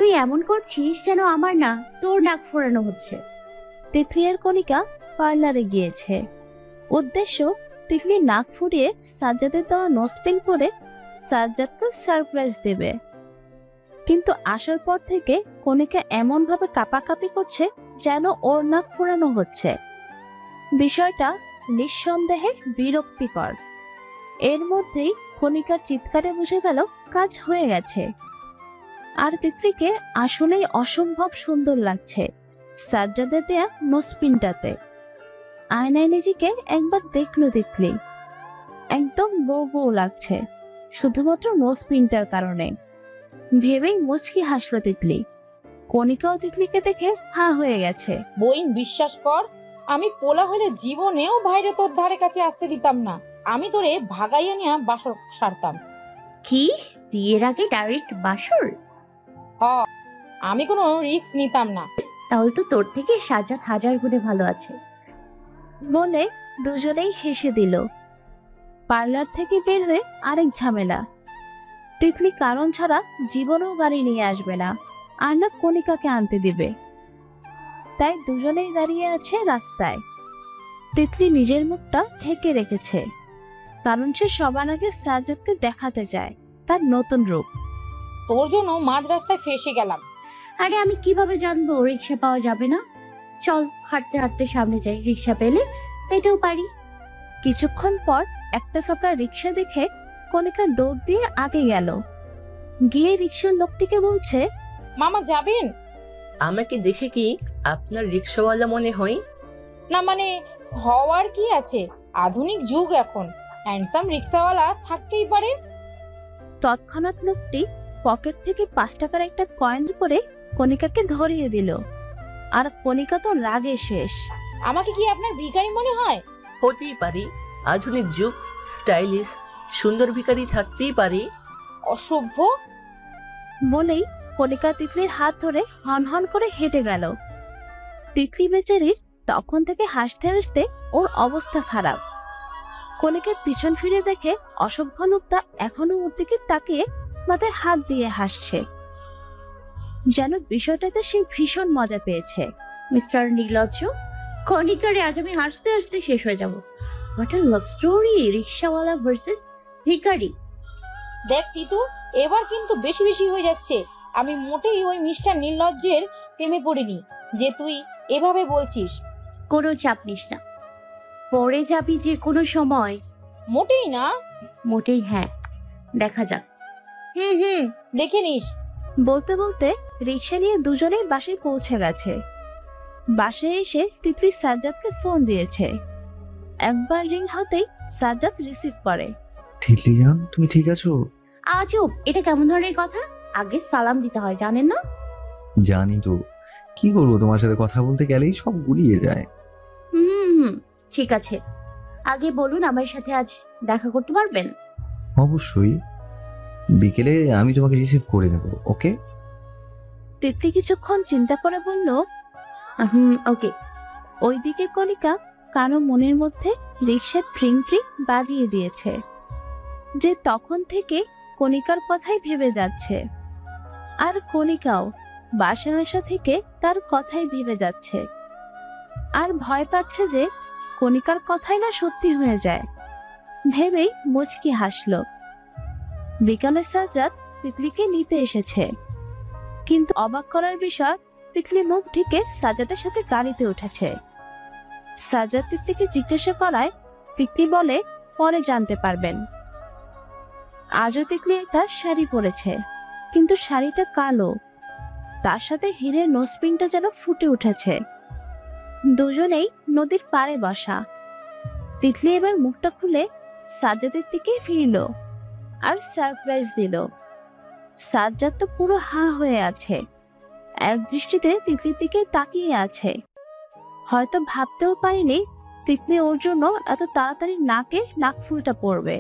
তুই এমন করছিস যেন আমার না তোর নাক ফোরানো হচ্ছে। তিতলি আর কণিকা পার্লারে গিয়েছে। উদ্দেশ্য তিতলি নাক ফুরিয়ে সাজ্জাদের দেওয়া নোজপিন পরে সাজ্জাদকে সারপ্রাইজ দেবে। কিন্তু আসার পর থেকে কণিকা এমন ভাবে কাঁপাকাঁপি করছে যেন ওর নাক ফোরানো হচ্ছে। বিষয়টা নিঃসন্দেহে বিরক্তিকর। এর মধ্যেই কণিকার চিৎকারে বুঝে গেল কাজ হয়ে গেছে। আর তিতলিকে আসলেই অসম্ভব সুন্দর লাগছে সাজ্জাদের দেয়া নোজপিনটাতে। আয়নায় নিজেকে একবার দেখলো তিতলি, একদম বউ বউ লাগছে শুধুমাত্র নোজপিনটার কারণে। ভেবেই মুচকি হাসলো তিতলি। কণিকাও তিতলিকে দেখে হা হয়ে গেছে। বইন, বিশ্বাস কর, আমি পোলা হলে জীবনেও বাইরে তোর ধারে কাছে আসতে দিতাম না। আমি তোরে ভাগাইয়া নিয়া বাসর সারতাম। কি, বিয়ের আগে ডাইরেক্ট বাসর? আমি কোনো রিস্ক নিতাম না। তাহলে তো তোর থেকে সাজ্জাদ হাজার গুণে ভালো আছে। বলে দুজনেই হেসে দিল। পার্লার থেকে বের হয়ে আরেক ঝামেলা। তিতলি কারণ ছাড়া জীবনেও গাড়ি নিয়ে আসবে না, আর না কণিকাকে আনতে দিবে। তাই দুজনেই দাঁড়িয়ে আছে রাস্তায়। তিতলি নিজের মুখটা ঢেকে রেখেছে, কারণ সে সবার আগে সাজ্জাদকে দেখাতে চায় তার নতুন রূপ। তোর জন্য মাঝ রাস্তায় ফেসে গেলাম। আরে আমি কিভাবে জানবো রিক্সা পাওয়া যাবে না? চল হাঁটতে হাঁটতে সামনে যাই, রিক্সা পেলে পেতেও পারি। কিছুক্ষণ পর একটা ফাঁকা রিক্সা দেখে কণিকা দৌড় দিয়ে আগে গেল। গিয়ে রিক্সার লোকটিকে বলছে, মামা যাবেন? আমাকে দেখে কি আপনার রিক্সাওয়ালা মনে হয়? না মানে হওয়ার কি আছে, আধুনিক যুগ এখন, হ্যান্ডসাম রিক্সাওয়ালা থাকতেই পারে। তৎক্ষণাৎ লোকটি পকেট থেকে 5 টাকার একটা কয়েন করে কণিকাকে ধরিয়ে দিল। আর কণিকা তো রাগে শেষ। আমাকে কি আপনার ভিখারি মনে হয়? হতেই পারি, আধুনিক যুগ, স্টাইলিশ সুন্দর ভিখারি থাকতেই পারে। অসভ্য। বলেই কণিকা তিতলির হাত ধরে হন হন করে হেঁটে গেল। তিতলি বেচারির তখন থেকে হাসতে হাসতে ওর অবস্থা খারাপ। কণিকার পিছন ফিরে দেখে অসভ্য লোকটা এখনো ওর দিকে তাকিয়ে মাথায় হাত দিয়ে হাসছে, যেন বিষয়টাতে সে ভীষণ মজা পেয়েছে। মিস্টার নির্লজ্জ, কণিকারে আজ আমি হাসতে হাসতে শেষ হয়ে যাব। হোয়াট আ লাভ স্টোরি, রিক্সাওয়ালা ভার্সেস ভিখারি। দেখ তিতু, এবার কিন্তু বেশি বেশি হয়ে যাচ্ছে। আমি মোটেই ওই মিস্টার নির্লজ্জের প্রেমে পড়িনি যে তুই এভাবে বলছিস। কোনো চাপ নিস না, পরে যাবি যে কোনো সময়। মোটেই না। মোটেই হ্যাঁ, দেখা যাক। হুম, দেখে নিস। বলতে বলতে রিক্সা নিয়ে দুজনেই বাসায় পৌঁছে গেছে। বাসায় এসে তিতলি সাজ্জাদকে ফোন দিয়েছে। একবার রিং হতেই সাজ্জাদ রিসিভ করে। তিতলি জান, তুমি ঠিক আছো? আজব, এটা কেমন ধরনের কথা? আগে সালাম দিতে হয়, জানেন না? জানি তো, কি করবো, তোমার সাথে কথা বলতে গেলেই সব গুলিয়ে যায়। হুম, ঠিক আছে। আগে বলুন, আমার সাথে আজ দেখা করতে পারবেন? অবশ্যই, বিকেলে আমি তোমাকে রিসিভ করে নেব, ওকে? তিতলি কিছুক্ষণ চিন্তা করে বলল, ওকে। ওইদিকে কণিকা কারো মনের মধ্যে রিক্সার ট্রিং ট্রিং বাজিয়ে দিয়েছে, যে তখন থেকে কণিকার কথাই ভেবে যাচ্ছে। আর কণিকাও বাসা আসা থেকে তার কথাই ভেবে যাচ্ছে, আর ভয় পাচ্ছে যে কণিকার কথাই না সত্যি হয়ে যায়। ভেবেই মুচকি হাসল। বিকালে সাজ্জাদ তিতলিকে নিতে এসেছে, কিন্তু অবাক করার বিষয়, তিতলি মুখ ঢেকে সাজ্জাদের সাথে গাড়িতে উঠেছে। সাজ্জাদ তিতলিকে জিজ্ঞাসা করায় তিতলি বলে পরে জানতে পারবেন। আজও তিতলি একটা শাড়ি পরেছে, কিন্তু শাড়িটা কালো, তার সাথে হীরের নোজপিনটা যেন ফুটে উঠেছে। দুজনেই নদীর পাড়ে বসা। তিতলি এবার মুখটা খুলে সাজ্জাদের দিকে ফিরল আর সারপ্রাইজ দিল। সাজ্জাদ তো পুরো হা হয়ে আছে, এক দৃষ্টিতে তিতলির দিকে তাকিয়ে আছে। হয়তো ভাবতেও পারিনি তিতলি ওর জন্য এত তাড়াতাড়ি নাকে নাক ফুলটা পড়বে।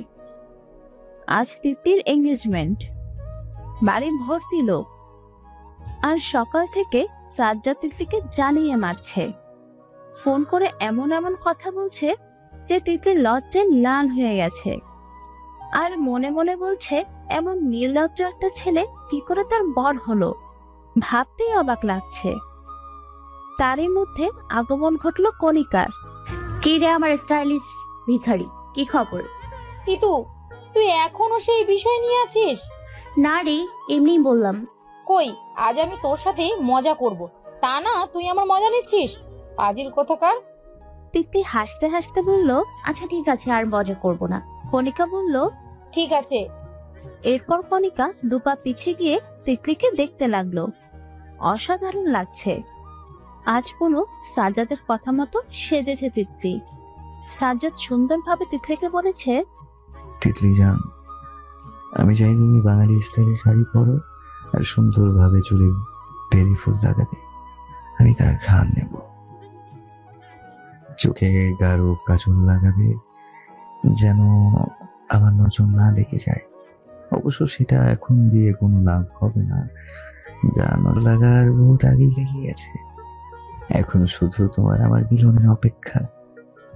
আজ তিতলির এঙ্গেজমেন্ট, বাড়ি ভর্তি লোক, আর সকাল থেকে সাজ্জাদ তিতলিকে জ্বালিয়ে মারছে। ফোন করে এমন এমন কথা বলছে যে তিতলি লজ্জায় লাল হয়ে গেছে। আর মনে মনে বলছে, এমন নির্লজ্জ একটা ছেলে কি করে তার বর হলো। ভাবতেই অবাক লাগছে। তারই মধ্যে আগমন ঘটল কণিকার। কি রে আমার স্টাইলিশ ভিখারি, কি খবর? তিতু, তুই এখনো সেই বিষয় নিয়ে আছিস? না রে, এমনিই বললাম। কই, আজ আমি তোর সাথে মজা করব, তা না তুই আমার মজা নিচ্ছিস? পাজিল কোথাকার। তিতলি হাসতে হাসতে বলল। আচ্ছা ঠিক আছে, আর মজা করব না। কণিকা বলল। ঠিক আছে। এরপর কণিকা দুপা পিছিয়ে গিয়ে তিতলিকে দেখতে লাগলো। অসাধারণ লাগছে। আজ পুরো সাজ্জাদের কথা মতো সেজেছে তিতলি। সাজ্জাদ সুন্দরভাবে তিতলিকে বলেছে, তিতলি জান, আমি চাই তুমি বাঙালি স্টাইলে শাড়ি পরো আর সুন্দরভাবে চুলে বেলি ফুল লাগাবে। আমি তার ঘ্রাণ নেব। চোখে গাঢ় কাজল লাগাবে যেন আমার নজর না লেগে যায়। অবশ্য সেটা এখন দিয়ে কোনো লাভ হবে না, যা নজর লাগার বহুত আগেই লেগে গেছে। এখন শুধু তোমার আমার মিলনের অপেক্ষা।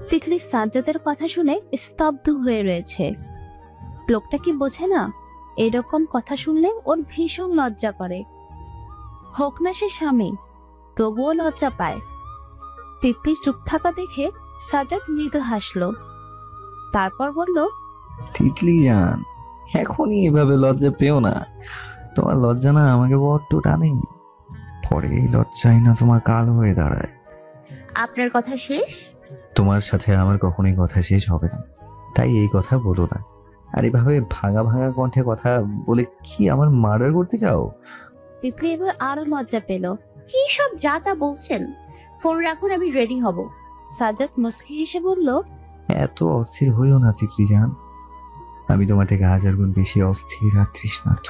তিতলি সাজ্জাদের কথা শুনে স্তব্ধ হয়ে রয়েছে। লোকটা কি বোঝে না? এরকম কথা শুনলে ওর ভীষণ লজ্জা করে। হোক না সে স্বামী, তবুও লজ্জা পায়। তিতলি চুপ থাকা দেখে সাজ্জাদ মৃদু হাসলো। তারপর বলল, তিতলি জান, এখনই এভাবে লজ্জা পেও না। তোমার লজ্জা না আমাকে বড্ড টানে। পরে এই লজ্জাই না তোমার কাল হয়ে দাঁড়ায়। আপনার কথা শেষ? তোমার সাথে আমার কখনোই কথা শেষ হবে না, তাই এই কথা বলো না। আর এভাবে ভাঙা ভাঙা কণ্ঠে কথা বলে কি আমার মার্ডার করতে চাও? তিতলি এবার আরো লজ্জা পেল। কি সব যা তা বলছেন? ফোন রাখুন, আমি রেডি হব। সাজ্জাদ মুস্কি হেসে বলল, এত অস্থির হইও না তিতলি জান। আমি তোমার থেকে 1000 গুণ বেশি অস্থির আর তৃষ্ণার্থ।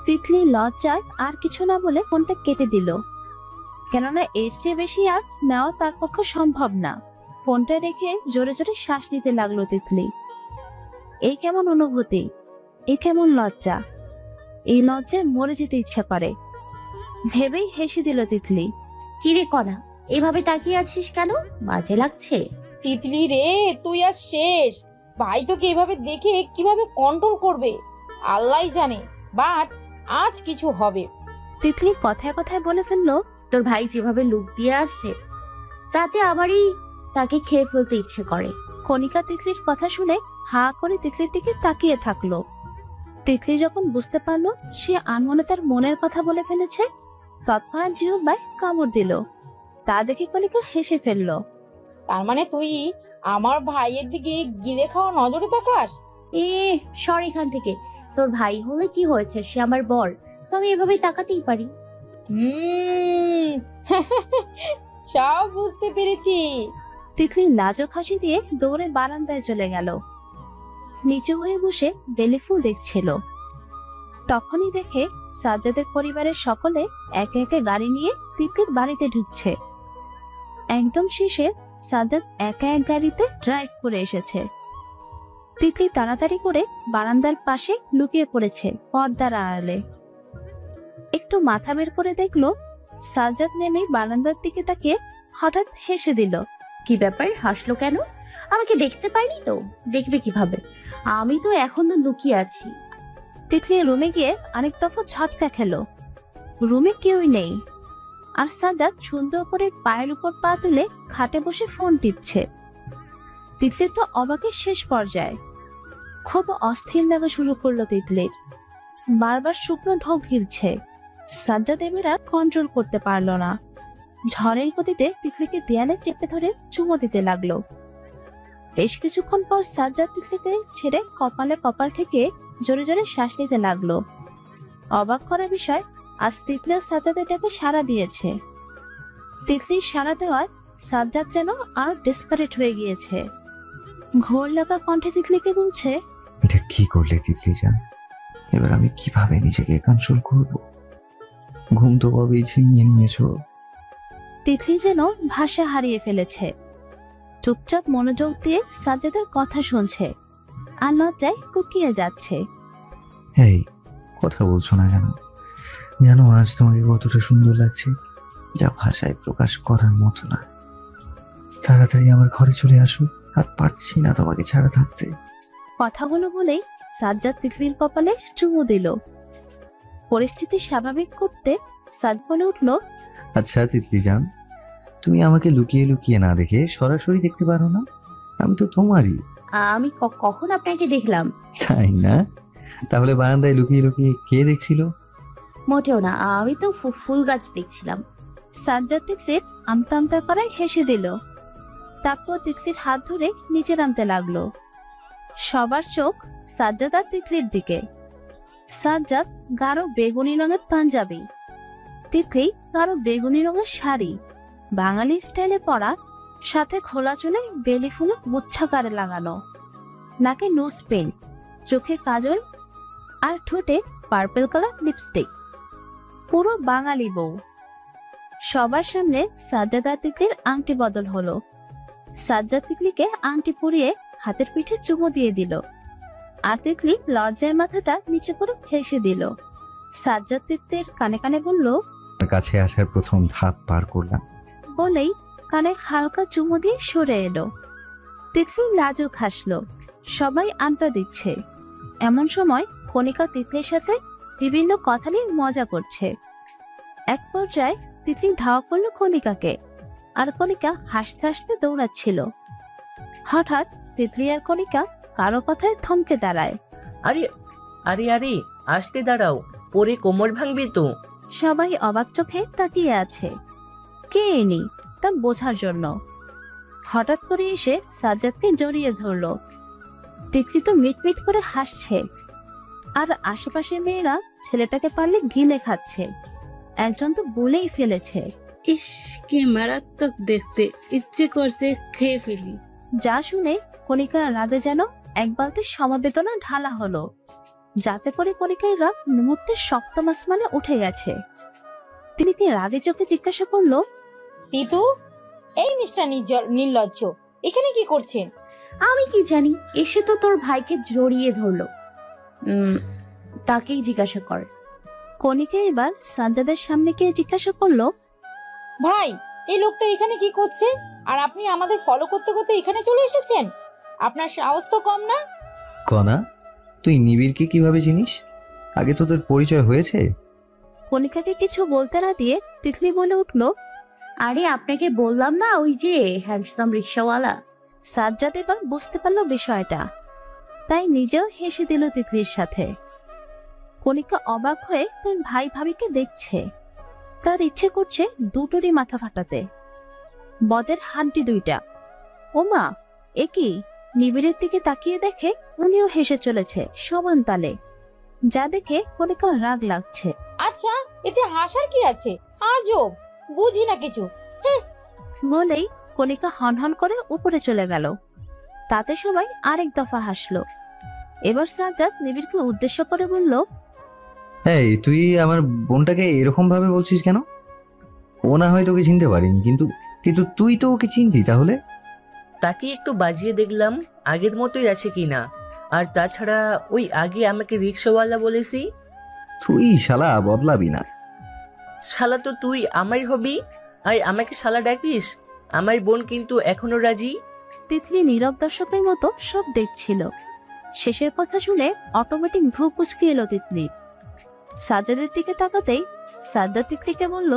তিতলি লজ্জায় আর কিছু না বলে ফোনটা কেটে দিল। কেননা এর চেয়ে বেশি আর নেওয়া তার পক্ষে সম্ভব না। ফোনটা রেখে জোরে জোরে শ্বাস নিতে লাগলো তিতলি। এই কেমন অনুভূতি, এই কেমন লজ্জা! এই লজ্জায় মরে যেতে ইচ্ছা করে। ভেবেই হেসে দিল তিতলি। কিরে কণা, এভাবে তাকিয়ে আছিস কেন? বাজে লাগছে? তিতলি রে, তুই আজ শেষ। ভাই তোকে এভাবে দেখে কিভাবে কন্ট্রোল করবে আল্লাহই জানে, বাট আজ কিছু হবে। তিতলি কথায় কথায় বলে ফেললো, তোর ভাই যেভাবে লুক দিয়ে আসছে, তাতে আমারই তাকে খেয়ে ফেলতে ইচ্ছে করে। কণিকা তিতলির কথা শুনে হা করে তিতলির দিকে তাকিয়ে থাকলো। তিতলি যখন বুঝতে পারলো সে আনমনে তার মনের কথা বলে ফেলেছে, তৎক্ষণাৎ জিহ্বায় কামড় দিল। তা দেখে কণিকা হেসে ফেললো। তার মানে তুই আমার ভাইয়ের দিকে গিলে খাওয়া নজরে তাকাস? এ সর এখান থেকে। তোর ভাই হলে কি হয়েছে, সে আমার বর, তো আমি এভাবেই তাকাতেই পারি। হুম সব বুঝতে পেরেছি। তিতলি লাজুক হাসি দিয়ে দৌড়ে বারান্দায় চলে গেল। নিচু হয়ে বসে বেলি ফুল দেখছিল। তখনই দেখে সাজ্জাদের পরিবারের সকলে একে একে গাড়ি নিয়ে তিতলির বাড়িতে ঢুকছে। একদম শেষে সাজ্জাদ একা এক গাড়িতে ড্রাইভ করে এসেছে। তিতলি তাড়াতাড়ি করে বারান্দার পাশে লুকিয়ে পড়েছে পর্দার আড়ালে। একটু মাথা বের করে দেখলো সাজ্জাদ নেমে বারান্দার দিকে তাকিয়ে হঠাৎ হেসে দিল। কি ব্যাপার, হাসলো কেন? আমাকে দেখতে পাইনি তো? দেখবে কিভাবে? আমি তো এখনো লুকিয়ে আছি। তিতলি রুমে গিয়ে আরেক দফা ঝটকা খেলো। রুমে কেউই নেই, আর সাজ্জাদ সুন্দর করে পায়ের উপর পা তুলে খাটে বসে ফোন টিপছে। তিতলির তো অবাকের শেষ পর্যায়ে। খুব অস্থির লাগা শুরু করলো তিতলির। বারবার শুকনো ঢোক গিলছে। সাজ্জাদ এবার আর কন্ট্রোল করতে পারলো না। ঝড়ের গতিতে তিতলিকে দেয়ালে চেপে ধরে চুমো দিতে লাগলো। বেশ কিছুক্ষণ পর সাজ্জাদ তিতলিকে ছেড়ে কপালে কপাল ঠেকে জোরে জোরে শ্বাস নিতে লাগলো। অবাক করা বিষয়, আজ তিতলিও সাজ্জাদের ডাকে সাড়া দিয়েছে। তিতলির সাড়া দেওয়ায় সাজ্জাদ যেন আর ডেসপারেট হয়ে গিয়েছে। ঘোর লাগা কণ্ঠে তিতলিকে বলছে, এটা কি করলে তিতলি জান? এবার আমি কিভাবে নিজেকে কন্ট্রোল করব? ঘুম তো কবেই ছিনিয়ে নিয়েছো। তিতলি যেন ভাষা হারিয়ে ফেলেছে। চুপচাপ মনোযোগ দিয়ে সাজ্জাদের কথা শুনছে আর লজ্জায় কুকিয়ে যাচ্ছে। এই কথা বলছো না কেন? জানো আজ তোমাকে কতটা সুন্দর লাগছে, যা ভাষায় প্রকাশ করার মতো না। তাড়াতাড়ি আমার ঘরে চলে আসো, আর পারছি না তোমাকে ছাড়া থাকতে। কথাগুলো বলেই সাজ্জাদ তিতলির কপালে চুমু দিল। পরিস্থিতি স্বাভাবিক করতে সাদ বলে উঠল, আচ্ছা তিতলি জান, তুমি আমাকে লুকিয়ে লুকিয়ে না দেখে সরাসরি দেখতে পারো না? আমি তো তোমারই। আমি কখন আপনাকে দেখলাম? তাই না? তাহলে বারান্দায় লুকিয়ে লুকিয়ে কে দেখছিল? মোটেও না, আমি তো ফুল গাছ দেখছিলাম। সাজ্জাদ তিক্সির আমতা আমতা করায় হেসে দিল। তারপর তিক্সির হাত ধরে নিচে নামতে লাগলো। সবার চোখ সাজ্জাদ আর তিতলির দিকে। সাজ্জাদ গাঢ় বেগুনি রঙের পাঞ্জাবি, তিতলি গাঢ় বেগুনি রঙের শাড়ি, বাঙালি স্টাইলে পরা, সাথে খোলা চুলে বেলি ফুল গুচ্ছাকারে লাগানো, নাকে নোজ পেন, চোখে কাজল আর ঠোঁটে পার্পল কালার লিপস্টিক। পুরো বাঙালি বউ। সবার সামনে সাজ্জাদ আর তিতলির আংটি বদল হলো। সাজ্জাদ তিতলিকে আংটি পরিয়ে হাতের পিঠে চুমো দিয়ে দিল, আর তিতলি লজ্জায় মাথাটা নিচে করে হেসে দিল। সাজ্জাদ তিতলির কানে কানে বলল, আমার কাছে আসার প্রথম ধাপ পার করলাম। বলেই কানে হালকা চুমো দিয়ে সরে এলো। তিতলি লাজুক হাসলো। সবাই আড্ডা দিচ্ছে। এমন সময় কণিকা তিতলির সাথে বিভিন্ন কথা নিয়ে মজা করছে। এক পর্যায়ে তিতলি ধাওয়া করলো কণিকাকে, আর কণিকা হাসতে হাসতে দৌড়াচ্ছিল। হঠাৎ তিতলি আর কণিকা কারো কথায় থমকে দাঁড়ায়। আরে আরে আরে, আসতে দাঁড়াও, পরে কোমর ভাঙবি তো। সবাই অবাক চোখে তাকিয়ে আছে, কে এনি তা বোঝার জন্য। হঠাৎ করে এসে সাজ্জাদকে জড়িয়ে ধরলো। তিতলি তো মিটমিট করে হাসছে, আর আশেপাশের মেয়েরা ছেলেটাকে পারলে গিলে খাচ্ছে। একজন তো বলেই ফেলেছে, ইস কি মারাত্মক দেখতে, ইচ্ছে করছে খেয়ে ফেলি। যা শুনে কণিকা রাগে যেন এক বালতি সমবেদনা ঢালা হলো, যাতে করে কণিকার রাগ মুহূর্তে সপ্তম আসমানে উঠে গেছে। তিনি কি রাগে চোখে জিজ্ঞাসা করলো, তিতু, এই মিস্টার নির্লজ্জ এখানে কি করছেন? আমি কি জানি, এসে তো তোর ভাইকে জড়িয়ে ধরলো। তাকেই জিজ্ঞাসা কর। কণিকা এবার সাজ্জাদের সামনে গিয়ে জিজ্ঞাসা করলো, ভাই, এই লোকটা এখানে কি করছে? আর আপনি আমাদের ফলো করতে করতে এখানে চলে এসেছেন? আপনার সাহস তো কম না। কণা, তুই নিবিড়কে কিভাবে চিনিস? আগে তোদের পরিচয় হয়েছে? কণিকাকে কিছু বলতে না দিয়ে তিতলি বলে উঠলো, আরে আপনাকে বললাম না, ওই যে হ্যান্ডসাম রিক্সাওয়ালা। সাজ্জাদ এবার বুঝতে পারলো বিষয়টা, তাই নিজেও হেসে দিল তিতলির সাথে। কণিকা অবাক হয়ে তার ভাই ভাবিকে দেখছে। তার ইচ্ছে করছে দুটোরই মাথা ফাটাতে। বদের হাড্ডি দুইটা। ওমা, এ কি? নিবিড়ের দিকে তাকিয়ে দেখে উনিও হেসে চলেছে সমান তালে, যা দেখে কণিকার রাগ লাগছে। আচ্ছা, এতে হাসার কি আছে? আজব, বুঝি না কিছু। বলেই কণিকা হনহন করে উপরে চলে গেল। তাতে সবাই আরেক দফা হাসলো। এবার সাজ্জাদ নিবিড়কে উদ্দেশ্য করে বলল, এই, তুই আমার বোনটাকে এরকম ভাবে বলছিস কেন? ও না হয় তোকে চিনতে পারিনি, কিন্তু কিন্তু তুই তো ওকে চিনতি তাহলে? তাকে একটু বাজিয়ে দেখলাম আগের মতোই আছে কিনা। আর তাছাড়া ওই আগে আমাকে রিক্সাওয়ালা বলেছি। তুই শালা বদলাবি না। শালা তো তুই আমার হবি, আর আমাকে শালা ডাকিস? আমার বোন কিন্তু এখনো রাজি। তিতলি নীরব দর্শকের মতো সব দেখছিল। শেষের কথা শুনে অটোমেটিক ভ্রু কুঁচকে এলো তিতলি। সাজ্জাদের দিকে তাকাতেই সাজ্জাদ তিতলিকে বলল,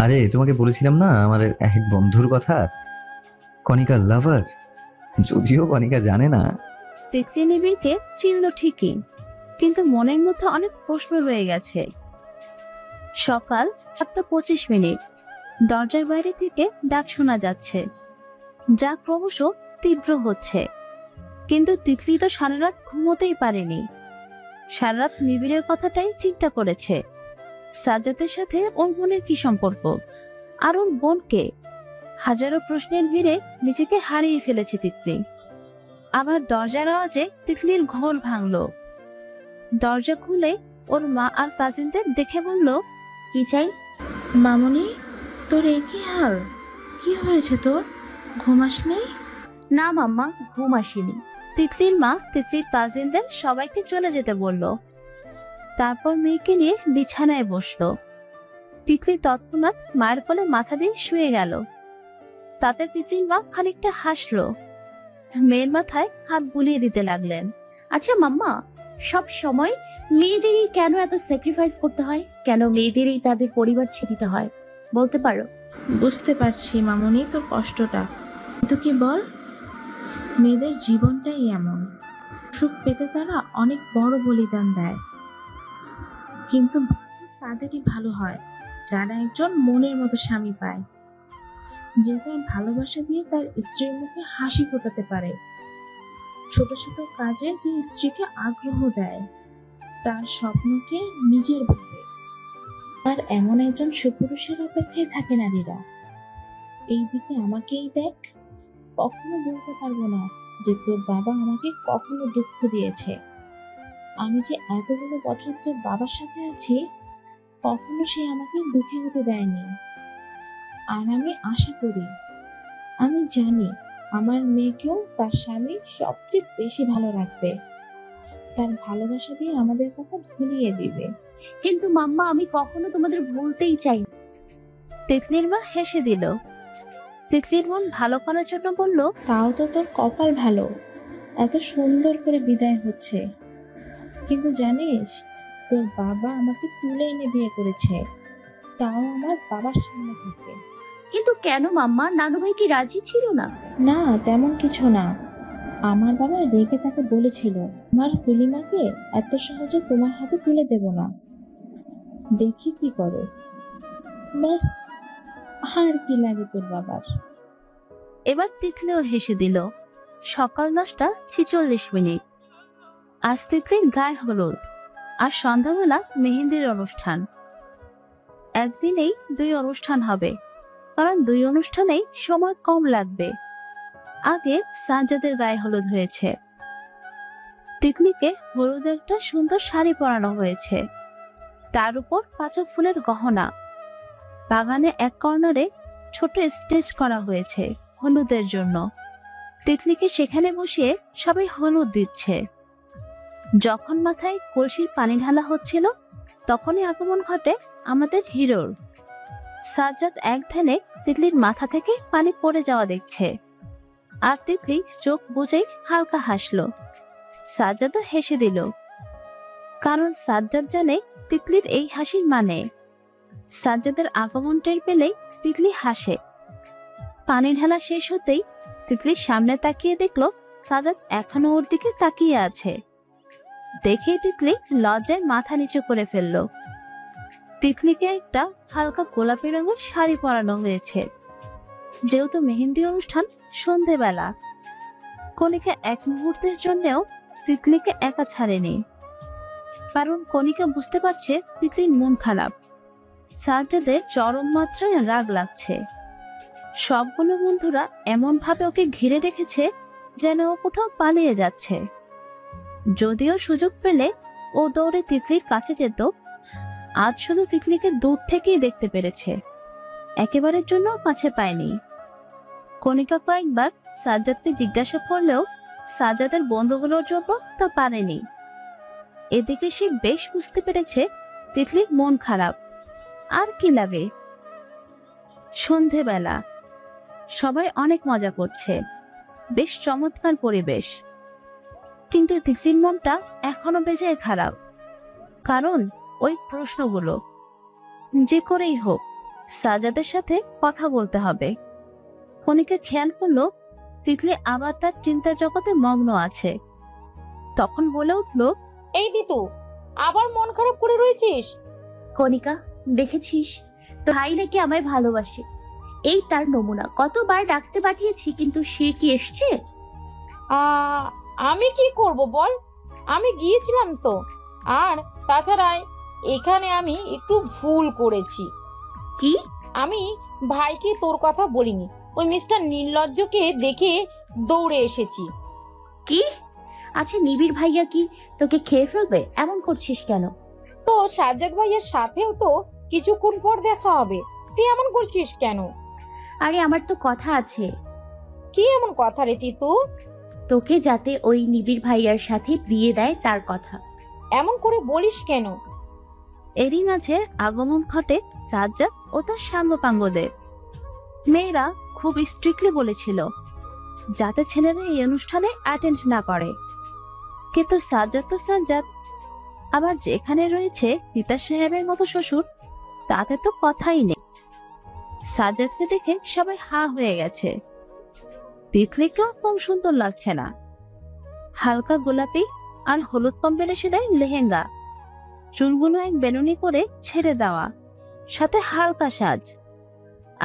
আরে তোমাকে বলেছিলাম না আমার এক বন্ধুর কথা, কণিকার লাভার। যদিও কণিকা জানে না। তিতলি নিবিড়কে চিনল ঠিকই, কিন্তু মনের মধ্যে অনেক প্রশ্ন রয়ে গেছে। সকাল 7:25। দরজার বাইরে থেকে ডাক শোনা যাচ্ছে, যা ক্রমশ তীব্র হচ্ছে। কিন্তু তিতলি তো সারা রাত ঘুমোতেই পারেনি। সারা রাত নিবিড়ের কথাটাই চিন্তা করেছে। সাজ্জাদের সাথে ওর বোনের কি সম্পর্ক, আর ওর বোনকে? হাজারো প্রশ্নের ভিড়ে নিজেকে হারিয়ে ফেলেছে তিতলি। আবার দরজার আওয়াজে তিতলির ঘোর ভাঙলো। দরজা খুলে ওর মা আর কাজিনদের দেখে বলল, কি চাই? মামুনি, তোর এ কি হাল? কি হয়েছে তোর? ঘুম আসলেই? না মাম্মা, ঘুম আসেনি। তিতলির মা তিতলির কাজিনদের সবাইকে চলে যেতে বলল। তারপর মেয়েকে নিয়ে বিছানায় বসলো। তিতলি তৎক্ষণাৎ মায়ের কোলে মাথা দিয়ে শুয়ে গেল। তাতে তিতলির মা খানিকটা হাসলো। মেয়ের মাথায় হাত বুলিয়ে দিতে লাগলেন। আচ্ছা মাম্মা, সব সময় মেয়েদেরই কেন এত স্যাক্রিফাইস করতে হয়? কেন মেয়েদেরই তাদের পরিবার ছেড়ে দিতে হয় বলতে পারো? বুঝতে পারছি মামনি তোর কষ্টটা, কিন্তু কি বল, মেয়েদের জীবনটাই এমন। সুখ পেতে তারা অনেক বড় বলিদান দেয়, কিন্তু তাদেরই ভালো হয় যারা একজন মনের মতো স্বামী পায়, যে তার ভালোবাসা দিয়ে তার স্ত্রীর মুখে হাসি ফোটাতে পারে, ছোট ছোট কাজে যে স্ত্রীকে আগ্রহ দেয়, তার স্বপ্নকে নিজের ভাবে। আর এমন একজন সুপুরুষের অপেক্ষায় থাকে নারীরা। এইদিকে আমাকেই দেখ, কখনো বলতে পারবো না যে তোর বাবা আমাকে কখনো দুঃখ দিয়েছে। আমি যে এতগুলো বছর তোর বাবার সাথে আছি, কখনো সে আমাকে দুঃখী হতে দেয়নি। আর আমি আশা করি, আমি জানি আমার মেয়েকেও তার স্বামী সবচেয়ে বেশি ভালো রাখবে, তার ভালোবাসা দিয়ে আমাদের কথা ভুলিয়ে দিবে। কিন্তু মাম্মা, আমি কখনো তোমাদের ভুলতেই চাই না। তিতলির মা হেসে দিল। তিতলির মন ভালো করার জন্য বলল, তাও তো তোর কপাল ভালো, এত সুন্দর করে বিদায় হচ্ছে। কিন্তু জানিস, তোর বাবা আমাকে তুলে এনে বিয়ে করেছে, তাও আমার বাবার সামনে থেকে। কিন্তু কেন মাম্মা? নানু ভাই কি রাজি ছিল না? না, তেমন কিছু না। আমার বাবা রেগে তাকে বলেছিল, আমার তুলিমাকে এত সহজে তোমার হাতে তুলে দেব না, দেখি কি করে। ব্যাস, আর কি লাগে তোর বাবার। এবার তিতলিও হেসে দিল। সকাল 9:46। আজ তিতলির গায়ে হলুদ আর সন্ধ্যাবেলা মেহেন্দির অনুষ্ঠান। একদিনেই 2 অনুষ্ঠান হবে, কারণ 2 অনুষ্ঠানেই সময় কম লাগবে। আগে সাজ্জাদের গায়ে হলুদ হয়েছে। তিতলিকে হলুদ একটা সুন্দর শাড়ি পরানো হয়েছে, তার উপর 5 ফুলের গহনা। বাগানে এক কর্নারে ছোট স্টেজ করা হয়েছে হলুদের জন্য। তিতলিকে সেখানে বসিয়ে সবাই হলুদ দিচ্ছে। যখন মাথায় কলসির পানি ঢালা হচ্ছিল, তখনই আগমন ঘটে আমাদের হিরোর। সাজ্জাদ এক ধ্যানে তিতলির মাথা থেকে পানি পড়ে যাওয়া দেখছে, আর তিতলি চোখ বুজেই হালকা হাসলো। সাজ্জাদও হেসে দিল, কারণ সাজ্জাদ জানে তিতলির এই হাসির মানে। সাজ্জাদের আগমন টের পেলেই তিতলি হাসে। পানি ঢালা শেষ হতেই তিতলির সামনে তাকিয়ে দেখলো সাজ্জাদ এখনো ওর দিকে তাকিয়ে আছে। দেখে তিতলি লজ্জায় মাথা নিচু করে ফেললো। তিতলিকে একটা হালকা গোলাপি রঙের শাড়ি পরানো হয়েছে, যেহেতু মেহেন্দি অনুষ্ঠান সন্ধেবেলা। কণিকা এক মুহূর্তের জন্যও তিতলিকে একা ছাড়েনি, কারণ কণিকা বুঝতে পারছে তিতলির মন খারাপ। সাজ্জাদের চরম মাত্রায় রাগ লাগছে। সবগুলো বন্ধুরা এমন ভাবে ওকে ঘিরে রেখেছে যেন ও কোথাও পালিয়ে যাচ্ছে। যদিও সুযোগ পেলে ও দৌড়ে তিতলির কাছে যেত, আজ শুধু তিতলিকে দূর থেকেই দেখতে পেরেছে, একেবারের জন্য কাছে পায়নি। কণিকা কয়েকবার সাজ্জাদকে জিজ্ঞাসা করলেও সাজ্জাদের বন্ধুগুলোর জন্য তা পারেনি। এদিকে সে বেশ বুঝতে পেরেছে তিতলির মন খারাপ। আর কি লাগে। সন্ধেবেলা সবাই অনেক মজা করছে, বেশ চমৎকার পরিবেশ। কিন্তু তিতলির মনটা এখনো বেজায় খারাপ, কারণ ওই প্রশ্নগুলো। যে করেই হোক সাজ্জাদের সাথে কথা বলতে হবে। কণিকা খেয়াল করলো তিতলি আবার তার চিন্তার জগতে মগ্ন আছে। তখন বলে উঠলো, এই দিতু, আবার মন খারাপ করে রয়েছিস? কণিকা, দেখেছিস তো ভাই নাকি আমায় ভালোবাসে, এই তার নমুনা। কতবার ডাকতে পাঠিয়েছি, কিন্তু সে কি এসছে? আমি কি করব বল, আমি গিয়েছিলাম তো। আর তাছাড়া এখানে আমি একটু ভুল করেছি। কি? আমি ভাইকে তোর কথা বলিনি, ওই মিস্টার নির্লজ্জকে দেখে দৌড়ে এসেছি। কি? আচ্ছা, নিবিড় ভাইয়া কি তোকে খেয়ে ফেলবে? এমন করছিস কেন? তো সাজ্জাদ ভাইয়ের সাথেও তো কিছুক্ষণ পর দেখা হবে, তুই এমন করছিস কেন? আরে আমার তো কথা আছে। কি এমন কথা রে তিতু? তোকে যাতে ওই নিবিড় ভাইয়ার সাথে বিয়ে দেয় তার কথা। এমন করে বলিস কেন? এরই মাঝে আগমন ঘটে সাজ্জাদ ও তার সাঙ্গপাঙ্গদের। মেয়েরা খুব স্ট্রিক্টলি বলেছিল যাতে ছেলেরা এই অনুষ্ঠানে অ্যাটেন্ড না করে, কিন্তু সাজ্জাদ তো সাজ্জাদ, আবার যেখানে রয়েছে তিতাস সাহেবের মতো শ্বশুর, তাতে তো কথাই নেই। সাজ্জাদকে দেখে সবাই হা হয়ে গেছে। তিতলিকেও কম সুন্দর লাগছে না। হালকা গোলাপি আর হলুদ কম্বিনেশনের লেহেঙ্গা, চুলগুলো এক বেনুনি করে ছেড়ে দেওয়া, সাথে হালকা সাজ,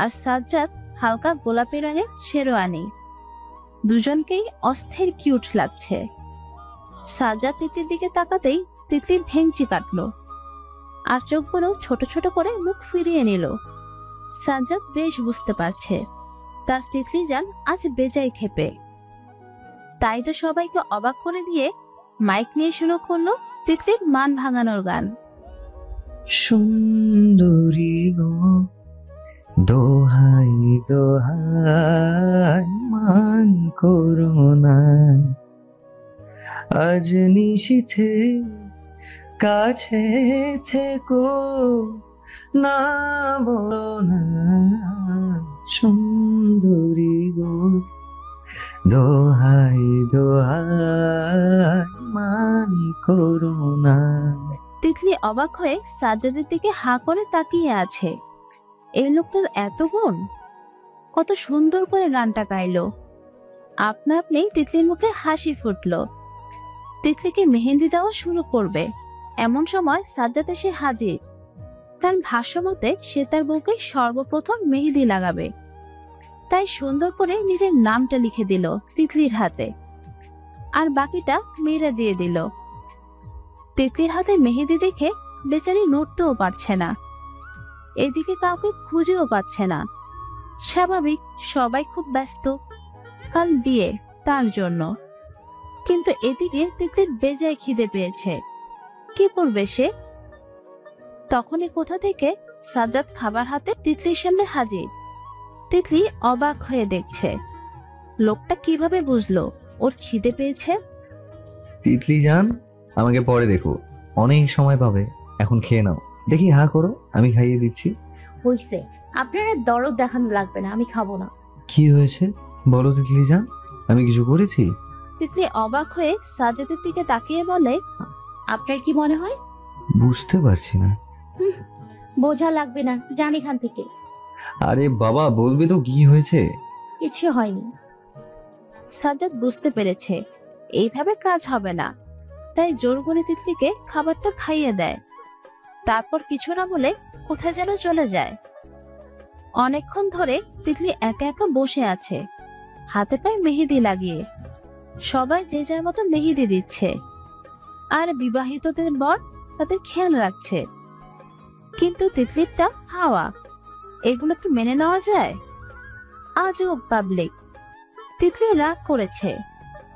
আর সাজ্জাদ হালকা গোলাপি রঙের শেরওয়ানি। দুজনকেই অস্থির কিউট লাগছে। সাজ্জাদ তিতলির দিকে তাকাতেই তিতলির ভেঙচি কাটলো, আর চোখগুলো ছোট ছোট করে মুখ ফিরিয়ে নিল। সাজ্জাদ বেশ বুঝতে পারছে তার তিতলি জান আজ বেজায় ক্ষেপে। তাই তো সবাইকে অবাক করে দিয়ে মাইক নিয়ে শুরু করলো তিতলির মান ভাঙানোর গান। সুন্দরী গো দোহাই দোহাই মান করোনা, আজ নিশীথে কাছে থেকো না বলো না। সুন্দরী গো দোহাই দোহাই মান করোনা। তিতলি অবাক হয়ে সাজ্জাদের দিকে হা করে তাকিয়ে আছে। এই লোকটার এত গুণ! কত সুন্দর করে গানটা গাইলো। আপনা আপনি তিতলির মুখে হাসি ফুটলো। তিতলিকে মেহেন্দি দেওয়া শুরু করবে, এমন সময় সাজ্জাদ এসে হাজির। তার ভাষ্য মতে সে তার বউকে সর্বপ্রথম মেহেদি লাগাবে, তাই সুন্দর করে নিজের নামটা লিখে দিল তিতলির হাতে, আর বাকিটা মেয়েরা দিয়ে দিল। তিতলির হাতে মেহেদি দেখে বেচারি নড়তেও পারছে না, এদিকে কাউকে খুঁজেও পাচ্ছে না। স্বাভাবিক, সবাই খুব ব্যস্ত, কাল বিয়ে তার জন্য। কিন্তু এদিকে তিতলির বেজায় খিদে পেয়েছে, কি করবে সে? তখনই কোথা থেকে সাজ্জাদ খাবার হাতে তিতলির সামনে হাজির। তিতলি অবাক হয়ে দেখছে লোকটা কিভাবে বুঝলো ওর খিদে পেয়েছে। তিতলি জান, আমাকে পরে দেখো, অনেক সময় পাবে, এখন খেয়ে নাও। দেখি হা করো, আমি খাইয়ে দিচ্ছি। হইছে, আপনার আর দরদ দেখানো লাগবে না, আমি খাবো না। কি হয়েছে বলো তিতলি জান, আমি কিছু করেছি? তিতলি অবাক হয়ে সাজ্জাদের দিকে তাকিয়ে বলে, আপনার কি মনে হয়? বুঝতে পারছি না। বোঝা লাগবে না, যান এখান থেকে। আরে বাবা, বলবে তো কি হয়েছে? কিছু হয়নি। সাজ্জাদ বুঝতে পেরেছে এইভাবে কাজ হবে না, তাই জোর করে তিতলিকে খাবারটা খাইয়ে দেয়। তারপর কিছু না বলে কোথায় যেন চলে যায়। অনেকক্ষণ ধরে তিতলি একা একা বসে আছে, হাতে পায়ে মেহেদি লাগিয়ে। সবাই যে যার মতো মেহেদি দিচ্ছে, আর বিবাহিতদের বর তাদের খেয়াল রাখছে। কিন্তু তিতলিরটা হাওয়া, এগুলো কি মেনে নেওয়া যায়? আজব পাবলিক। তিতলি রাগ করেছে,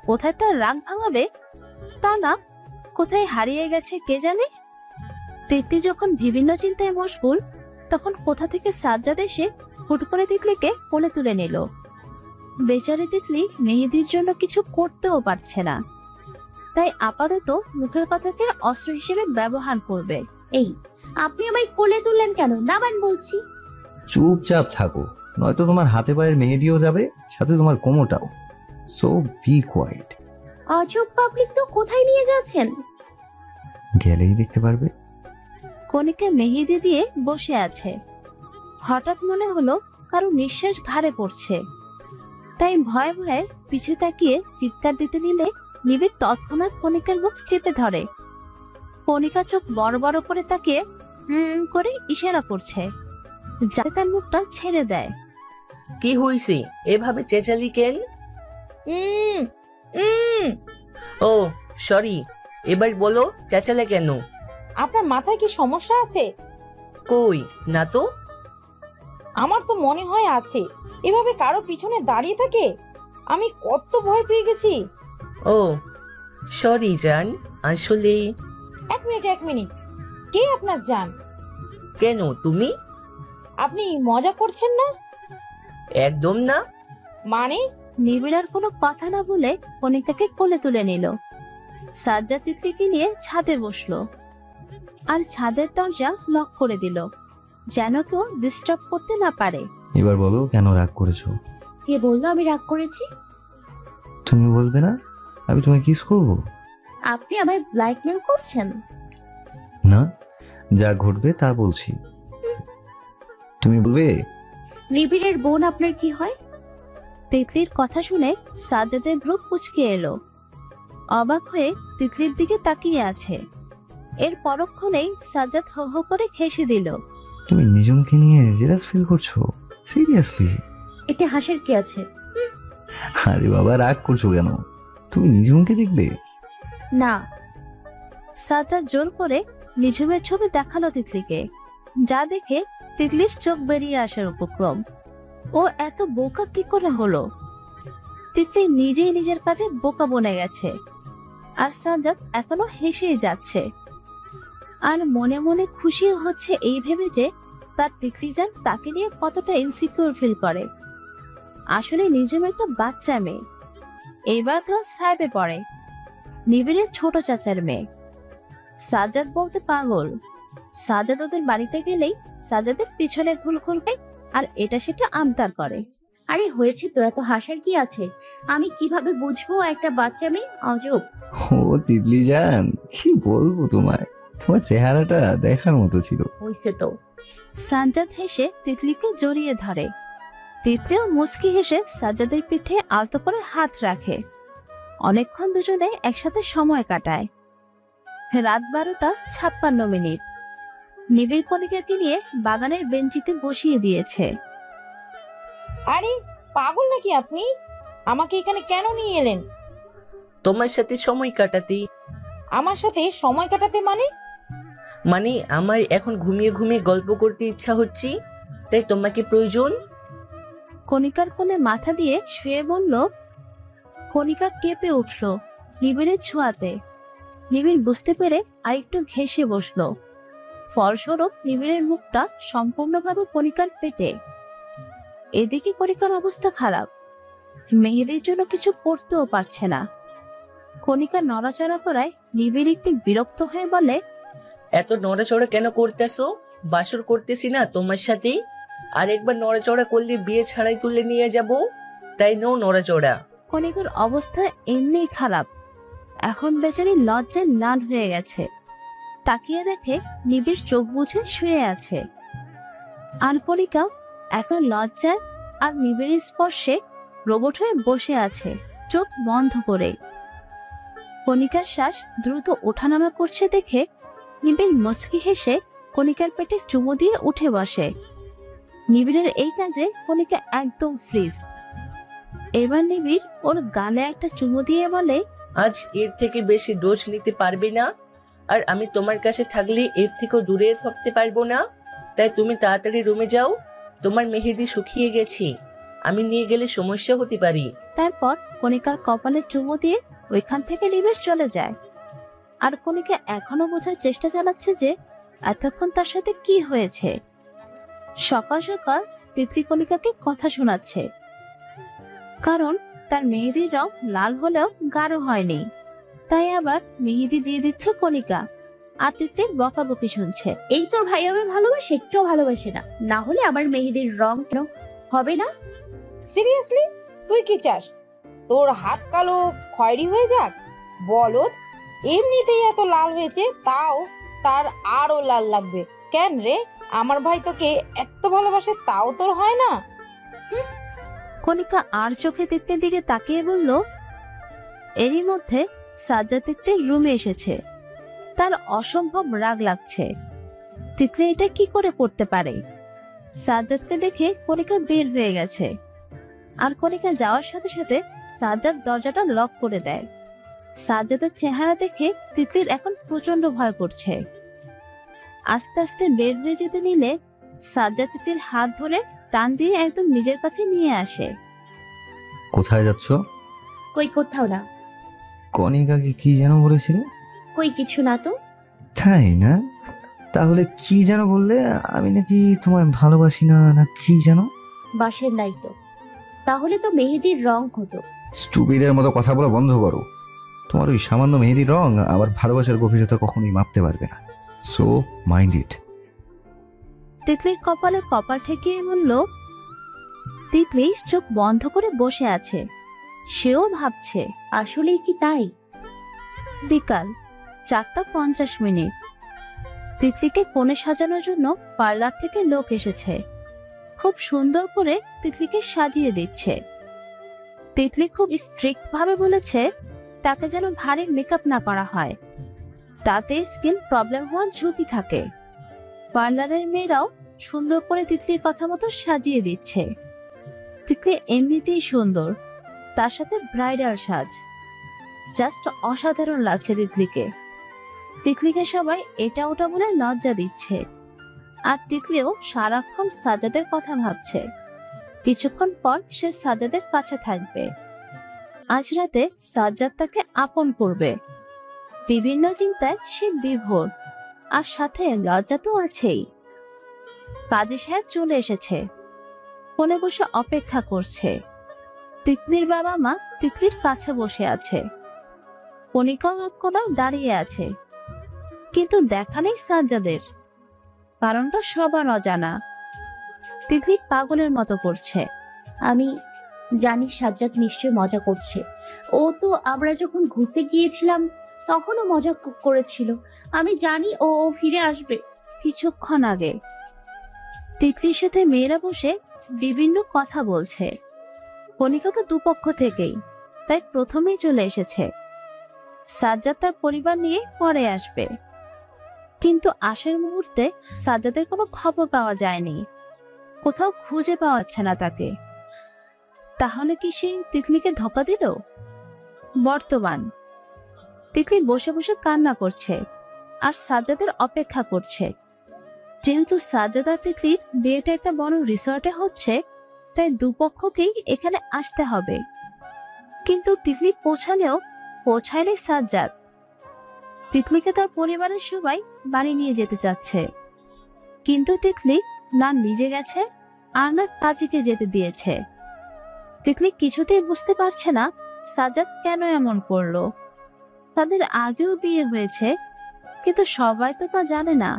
কোথায় তার রাগ ভাঙাবে তা না, কোথায় হারিয়ে গেছে কে জানে। তিতলি যখন বিভিন্ন চিন্তায় মশগুল, তখন কোথা থেকে সাজ্জাদ এসে হুট করে তিতলিকে কোলে তুলে নিল। বেচারি তিতলি মেহেদির জন্য কিছু করতেও পারছে না, তাই আপাতত মুখের কথাকে অস্ত্র হিসেবে ব্যবহার করবে। এই, আপনি আমায় কোলে তুললেন কেন? নামান বলছি। চুপচাপ থাকো, নয়তো তোমার হাতে পায়ের মেহেদিও যাবে, সাথে তোমার কোমরটাও। So be quiet. অজব পাবলিক তো, কোথায় নিয়ে যাচ্ছেন? গেলেই দেখতে পারবে। কণিকা মেহেদি দিয়ে বসে আছে। হঠাৎ মনে হলো কারো নিঃশ্বাস ঘাড়ে পড়ছে, তাই ভয়ে ভয়ে পিছে তাকিয়ে চিৎকার দিতে নিলে নিবিড় তৎক্ষণাৎ কণিকার মুখ চেপে ধরে। কণিকা চোখ বড় বড় করে তাকিয়ে করে ইশারা করছে যাতে তার মুখটা ছেড়ে দেয়। কি হইছে, এভাবে চেঁচালি কেন? ও সরি, এবার বলো চেঁচালে কেন? আপনার মাথায় কি সমস্যা আছে? কই না তো। আমার তো মনে হয় আছে। এভাবে কারো পিছনে দাঁড়িয়ে থাকে আমি কত ভয় পেয়ে গেছি। ও সরি জান, আসলে। এক মিনিট, কে আপনার জান? কেন, তুমি? আপনি মজা করছেন না? একদম না। মানে? নিবিড় আর কোনো কথা না বলে কণিকাকে কোলে তুলে নিল। সাজ্জাদ তিতলিকে নিয়ে ছাদে বসলো, আর ছাদের দরজা লক করে দিল যেন কেউ ডিস্টার্ব করতে না পারে। এবার বলো কেন রাগ করেছো? কে বললো আমি রাগ করেছি? তুমি বলবে না? আমি তোমায় কিস করবো? আপনি আমায় ব্ল্যাকমেল করছেন? না, যা ঘটবে তা বলছি। তুমি বলবে? নিবিড়ের বোন আপনার কি হয়? তিতলির কথা শুনে সাজ্জাদের ভ্রু কুঁচকে এলো। অবাক হয়ে তিতলির দিকে তাকিয়ে আছে। এর পরক্ষণেই সাজ্জাদ হো হো করে হেসে দিল। তুমি নিজমকে নিয়ে জেলাস ফিল করছো? সিরিয়াসলি? এতে হাসির কি আছে? আরে বাবা, রাগ করছো কেন? তুমি নিজমকে দেখবে? না। সাজ্জাদ জোর করে নিঝুমের ছবি দেখালো তিতলিকে, যা দেখে তিতলির চোখ বেরিয়ে আসার উপক্রম। ও এত বোকা কি করে হলো? তিতলি নিজেই নিজের কাছে বোকা বনে গেছে, আর সাজ্জাদ এখনো হেসেই যাচ্ছে। আর মনে মনে খুশি হচ্ছে এই ভেবে যে তার তিতলি যান তাকে নিয়ে কতটা ইনসিকিউর ফিল করে। আসলে নিজম একটা বাচ্চা মেয়ে, এইবার ক্লাস 5-এ পড়ে, নিবিড়ের ছোট চাচার মেয়ে। সাজ্জাদ বলতে পাগল। সাজ্জাদ ওদের বাড়িতে গেলেই সাজ্জাদের পিছনে ঘুল খুলবে আর এটা সেটা আমতার করে। আরে হয়েছে তো, এত হাসার কি আছে? আমি কিভাবে বুঝবো একটা বাচ্চা মেয়ে? অজব। ও তিতলি জান, কি বলবো তোমায়, তোমার চেহারাটা দেখার মতো ছিল। হয়েছে তো। সাজ্জাদ হেসে তিতলিকে জড়িয়ে ধরে। তিতলিও মুচকি হেসে সাজ্জাদের পিঠে আলতো করে হাত রাখে। অনেকক্ষণ দুজনে একসাথে সময় কাটায়। রাত 12:56। নিবিড় কণিকাকে নিয়ে বাগানের বেঞ্চিতে বসিয়ে দিয়েছে। আরে পাগল নাকি আপনি? আমাকে এখানে কেন নিয়ে এলেন? তোমার সাথে সময় কাটাতে। আমার সাথে সময় কাটাতে মানে? মানে আমার এখন ঘুমিয়ে ঘুমিয়ে গল্প করতে ইচ্ছা হচ্ছে, তাই তোমাকে প্রয়োজন। কণিকার কোলে মাথা দিয়ে শুয়ে বলল। কণিকা কেঁপে উঠল নিবিড়ের ছোঁয়াতে। নিবিড় বুঝতে পেরে আরেকটু ঘেঁষে বসলো। ফলস্বরূপ নিবিড়ের মুখটা সম্পূর্ণভাবে কণিকার পেটে। এদিকে কণিকার অবস্থা খারাপ, মেহেদির জন্য কিছু করতেও পারছে না। কণিকা নড়াচড়া করায় নিবিড় একটু বিরক্ত হয়ে বলে, এত নড়াচড়া কেন করতেছো? বাসর করতেছি না তোমার সাথে? আর একবার নড়াচড়া করলে বিয়ে ছাড়াই তুলে নিয়ে যাব, তাই নো নড়াচড়া। কণিকার অবস্থা এমনিই খারাপ, এখন বেচারি লজ্জায় লাল হয়ে গেছে। তাকিয়ে দেখে নিবিড় চোখ বুজে শুয়ে আছে, আর কণিকা এখন লজ্জায় আর নিবিড়ের স্পর্শে রোবট হয়ে বসে আছে, চোখ বন্ধ করে। কণিকার শ্বাস দ্রুত ওঠানামা করছে দেখে নিবিড় মুচকি হেসে কণিকার পেটে চুমু দিয়ে উঠে বসে। নিবিড়ের এই কাজে কণিকা একদম ফ্রিজড। এবার নিবিড় ওর গালে একটা চুমু দিয়ে বলে, আজ এর থেকে বেশি ডোজ নিতে পারবে না, আর আমি তোমার কাছে থাকলে এর থেকেও দূরে থাকতে পারবো না। তাই তুমি তাড়াতাড়ি রুমে যাও, তোমার মেহেদি শুকিয়ে গেছি, আমি নিয়ে গেলে সমস্যা হতে পারি। তারপর কণিকার কপালে চুমু দিয়ে ওইখান থেকে নিবিড় চলে যায়। আর কণিকা এখনো বোঝার চেষ্টা চালাচ্ছে যে এতক্ষণ তার সাথে কি হয়েছে। সকাল সকাল তিতলি কণিকাকে কথা শোনাচ্ছে, কারণ তার মেহেদির রং লাল হলেও গাঢ় হয়নি, তাই আবার মেহেদি দিয়ে দিচ্ছে কণিকা। আর তিতলির বকাবকি শুনছে। এই তোর ভাই আমায় ভালোবাসে? একটুও ভালোবাসে না, না হলে আমার মেহেদির রং কেন হবে না? সিরিয়াসলি তুই কি চাস তোর হাত কালো খয়েরি হয়ে যাক? বলদ, এমনিতেই এত লাল হয়েছে, তাও তার আরো লাল লাগবে কেন রে? আমার ভাই তোকে এত ভালোবাসে, তাও তোর হয় না? কণিকা আর চোখে তিতলির দিকে তাকিয়ে বলল। এরই মধ্যে সাজ্জাদ তিতলির রুমে এসেছে। তার অসম্ভব রাগ লাগছে, তিতলি এটা কি করে করতে পারে। সাজ্জাদকে দেখে কণিকা বের হয়ে গেছে, আর কণিকা যাওয়ার সাথে সাথে সাজ্জাদ দরজাটা লক করে দেয়। সাজ্জাদের চেহারা দেখে তিতলির এখন প্রচন্ড ভয় করছে। আস্তে আস্তে বের হয়ে যেতে নিলে সাজ্জাদ তিতলির হাত ধরে টান দিয়ে একদম নিজের কাছে নিয়ে আসে। কোথায় যাচ্ছ? কই কোথাও না। কণিকাকে কি যেন বলেছিলে? কই কিছু না তো। তাই না? তাহলে কি যেন বললে? আমি নাকি তোমায় ভালোবাসি না, না কি যেন? বাসের নাই তো, তাহলে তো মেহেদির রং হতো। স্টুপিডের মতো কথা বলা বন্ধ করো। তোমার ওই সামান্য মেহেদির রং আমার ভালোবাসার গভীরতা কখনোই মাপতে পারবে না, সো মাইন্ড ইট। তিতলির কপালে কপাল ঠেকিয়ে বলল। তিতলি চোখ বন্ধ করে বসে আছে, সেও ভাবছে আসলেই কি তাই? বিকাল 4:50। তিতলিকে কোণে সাজানোর জন্য পার্লার থেকে লোক এসেছে। খুব সুন্দর করে তিতলিকে সাজিয়ে দিচ্ছে। তিতলি খুব স্ট্রিক্ট ভাবে বলেছে তাকে যেন ভারী মেকআপ না করা হয়, তাতে স্কিন প্রবলেম হওয়ার ঝুঁকি থাকে। পার্লারের মেয়েরাও সুন্দর করে তিতলির কথা মতো সাজিয়ে দিচ্ছে। তিতলি এমনিতেই সুন্দর, তার সাথে ব্রাইডাল সাজ, জাস্ট অসাধারণ লাগছে তিতলিকে। তিতলিকে সবাই এটা ওটা বলে লজ্জা দিচ্ছে, আর তিতলিও সারাক্ষণ সাজ্জাদের কথা ভাবছে। কিছুক্ষণ পর সে সাজ্জাদের কাছে থাকবে। আজ রাতে সাজ্জাদ তাকে আপন করবে। বিভিন্ন চিন্তায় সে বিভোর, আর সাথে লজ্জা তো আছেই। কাজী সাহেব চলে এসেছে, কোণে বসে অপেক্ষা করছে। তিতলির বাবা মা তিতলির কাছে বসে আছে। কণিকা কোনায় দাঁড়িয়ে আছে, কিন্তু দেখা নেই সাজ্জাদের। কারণটা সবার অজানা। তিতলি পাগলের মতো করছে। আমি জানি সাজ্জাদ নিশ্চয় মজা করছে। ও তো আমরা যখন ঘুরতে গিয়েছিলাম তখনও মজা করেছিল। আমি জানি ও ফিরে আসবে। কিছুক্ষণ আগে তিতলির সাথে মেয়েরা বসে বিভিন্ন কথা বলছে। কণিকা তো দুপক্ষ থেকেই, তাই প্রথমেই চলে এসেছে। সাজ্জাদ তার পরিবার নিয়ে পরে আসবে, কিন্তু আসার মুহূর্তে সাজ্জাদের কোনো খবর পাওয়া যায়নি। কোথাও খুঁজে পাওয়া যাচ্ছে না তাকে। তাহলে কি সে তিতলিকে ধোঁকা দিল? বর্তমান তিতলি বসে বসে কান্না করছে আর সাজ্জাদের অপেক্ষা করছে। যেহেতু সাজ্জাদ আর তিতলির বিয়েটা একটা বড় রিসর্টে হচ্ছে, তাই দুপক্ষকেই এখানে আসতে হবে। কিন্তু তিতলি পৌঁছায়নি সাজ্জাদ। তিতলিকে তার পরিবারের সবাই বাড়ি নিয়ে যেতে চাচ্ছে, কিন্তু তিতলি না নিজে গেছে আর না কাজীকে যেতে দিয়েছে। তিতলি কিছুতেই বুঝতে পারছে না সাজ্জাদ কেন এমন করলো। তাদের আগেও বিয়ে হয়েছে, কিন্তু সবাই তো তা জানে না।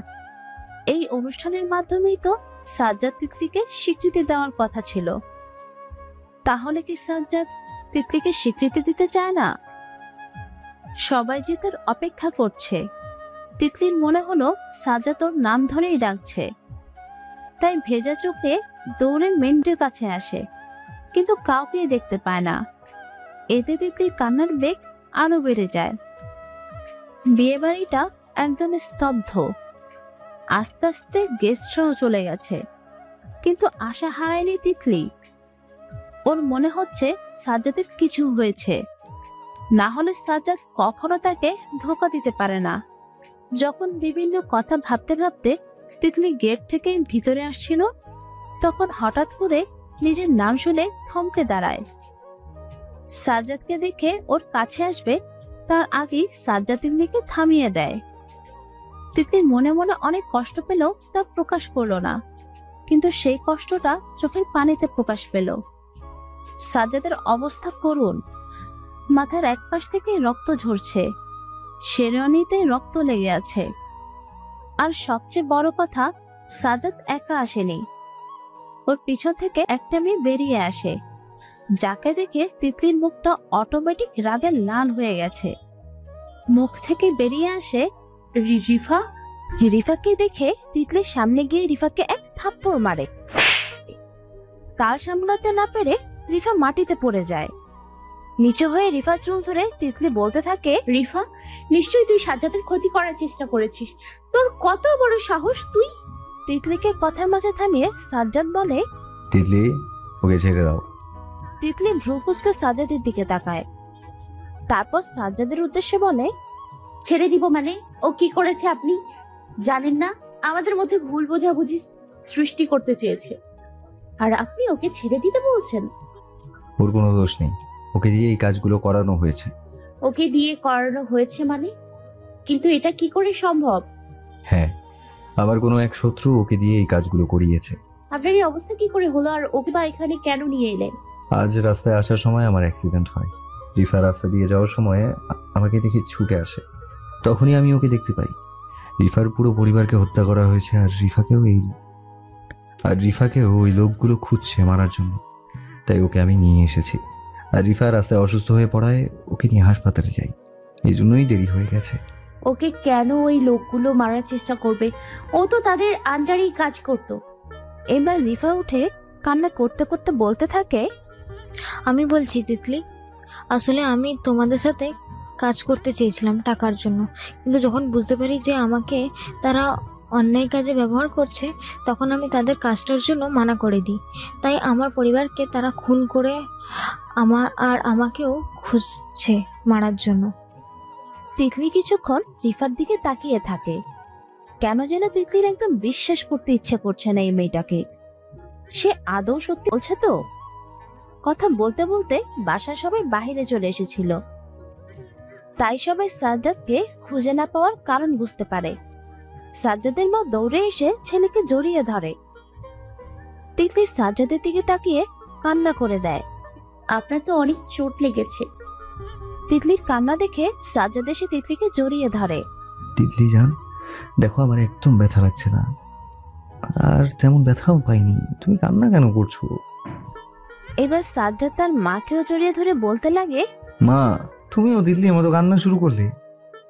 এই অনুষ্ঠানের মাধ্যমেই তো সাজ্জাদ তিতলিকে স্বীকৃতি দেওয়ার কথা ছিল। তাহলে কি সাজ্জাদ তিতলিকে স্বীকৃতি দিতে চায় না? সবাই যে তার অপেক্ষা করছে। তিতলির মনে হলো সাজ্জাদ ওর নাম ধরেই ডাকছে, তাই ভেজা চোখে দৌড়ে মেন্টের কাছে আসে, কিন্তু কাউকেই দেখতে পায় না। এতে তিতলির কান্নার বেগ আরো বেড়ে যায়। বিয়ে বাড়িটা একদম স্তব্ধ। আস্তে আস্তে গেস্টরাও চলে গেছে, কিন্তু আশা হারায়নি তিতলি। ওর মনে হচ্ছে সাজ্জাদের কিছু হয়েছে, না হলে সাজ্জাদ কখনো তাকে ধোঁকা দিতে পারে না। যখন বিভিন্ন কথা ভাবতে ভাবতে তিতলি গেট থেকে ভিতরে আসছিল, তখন হঠাৎ করে নিজের নাম শুনে থমকে দাঁড়ায়। সাজ্জাদকে দেখে ওর কাছে আসবে তার আগেই সাজ্জাদ তিতলিকে থামিয়ে দেয়। তিতলি মনে মনে অনেক কষ্ট পেল, তা প্রকাশ করলো না, কিন্তু সেই কষ্টটা চোখের পানিতে প্রকাশ পেল। সাজ্জাদের অবস্থা করুণ। মাথার এক পাশ থেকে রক্ত ঝরছে, শেরওয়ানিতে রক্ত লেগে আছে। আর সবচেয়ে বড় কথা, সাজ্জাদ একা আসেনি। ওর পিছন থেকে একটা মেয়ে বেরিয়ে আসে, যাকে দেখে তিতলির মুখটা অটোমেটিক রাগে লাল হয়ে গেছে। মুখ থেকে বেরিয়ে আসে রিফা। রিফাকে দেখে তিতলির সামনে গিয়ে রিফাকে এক থাপ্পড় মারে। তার সামলাতে না পেরে রিফা মাটিতে পড়ে যায়। নিচু হয়ে রিফার চুল ধরে তিতলি বলতে থাকে, রিফা, নিশ্চয়ই তুই সাজ্জাদের ক্ষতি করার চেষ্টা করেছিস। তোর কত বড় সাহস তুই! তিতলিকে কথার মাঝে থামিয়ে সাজ্জাদ বলে, তিতলি, ওকে ছেড়ে দাও। তিতলি ভ্রু কুঁচকে সাজ্জাদের দিকে তাকায়, তারপর সাজ্জাদের উদ্দেশ্যে বলে, ছেড়ে দিব মানে? ও কি করেছে আপনি জানেন না? আমাদের মধ্যে ভুল বোঝাবুঝি সৃষ্টি করতে চেয়েছে, আর আপনি ওকে ছেড়ে দিতে বলছেন? ওর কোনো দোষ নেই, ওকে দিয়ে এই কাজগুলো করানো হয়েছে। ওকে দিয়ে করানো হয়েছে মানে? কিন্তু এটা কি করে সম্ভব? হ্যাঁ, আমার কোনো এক শত্রু ওকে দিয়ে এই কাজগুলো করিয়েছে। আপনার এই অবস্থা কি করে হলো, আর ওকে বা এখানে কেন নিয়ে এলেন? আজ রাস্তায় আসার সময় আমার অ্যাক্সিডেন্ট হয়। রিফা রাস্তা দিয়ে যাওয়ার সময় আমাকে দেখে ছুটে আসে, তখনই আমি ওকে দেখতে পাই। রিফার পুরো পরিবারকে হত্যা করা হয়েছে, আর রিফাকেও ওই লোকগুলো খুঁজছে মারার জন্য। তাই ওকে আমি নিয়ে এসেছি। আর রিফা রাস্তায় অসুস্থ হয়ে পড়ায় ওকে নিয়ে হাসপাতালে যাই। এই জন্যই দেরি হয়ে গেছে। ওকে কেন ওই লোকগুলো মারার চেষ্টা করবে? ও তো তাদের আন্ডারেই কাজ করতো। এবার রিফা উঠে কান্না করতে করতে বলতে থাকে, আমি বলছি তিতলি, আসলে আমি তোমাদের সাথে কাজ করতে চেয়েছিলাম টাকার জন্য, কিন্তু যখন বুঝতে পারি যে আমাকে তারা অন্যায় কাজে ব্যবহার করছে, তখন আমি তাদের কাজটার জন্য মানা করে দিই। তাই আমার পরিবারকে তারা খুন করে আমাকেও খুঁজছে মারার জন্য। তিতলি কিছুক্ষণ রিফার দিকে তাকিয়ে থাকে। কেন যেন তিতলির একদম বিশ্বাস করতে ইচ্ছে করছে না এই মেয়েটাকে। সে আদৌ সত্যি বলছে তো? কথা বলতে বলতে বাসার সবাই বাহিরে চলে এসেছিল, তাই সবাই সাজ্জাদকে খুঁজে না পাওয়ার কারণ বুঝতে পারে। সাজ্জাদের মা দৌড়ে এসে ছেলেকে জড়িয়ে ধরে। তিতলি সাজ্জাদের দিকে তাকিয়ে কান্না করে দেয়। আপনার তো অনেক চোট লেগেছে। তিতলির কান্না দেখে সাজ্জাদ এসে তিতলিকে জড়িয়ে ধরে। তিতলি জান, দেখো আমার একদম ব্যথা লাগছে না, আর তেমন ব্যথাও পাইনি, তুমি কান্না কেন করছো? এবার সাজ্জাদ তার মাকেও জড়িয়ে ধরে বলতে লাগে, মা, তুমিও তিতলির মতো কান্না শুরু করলে?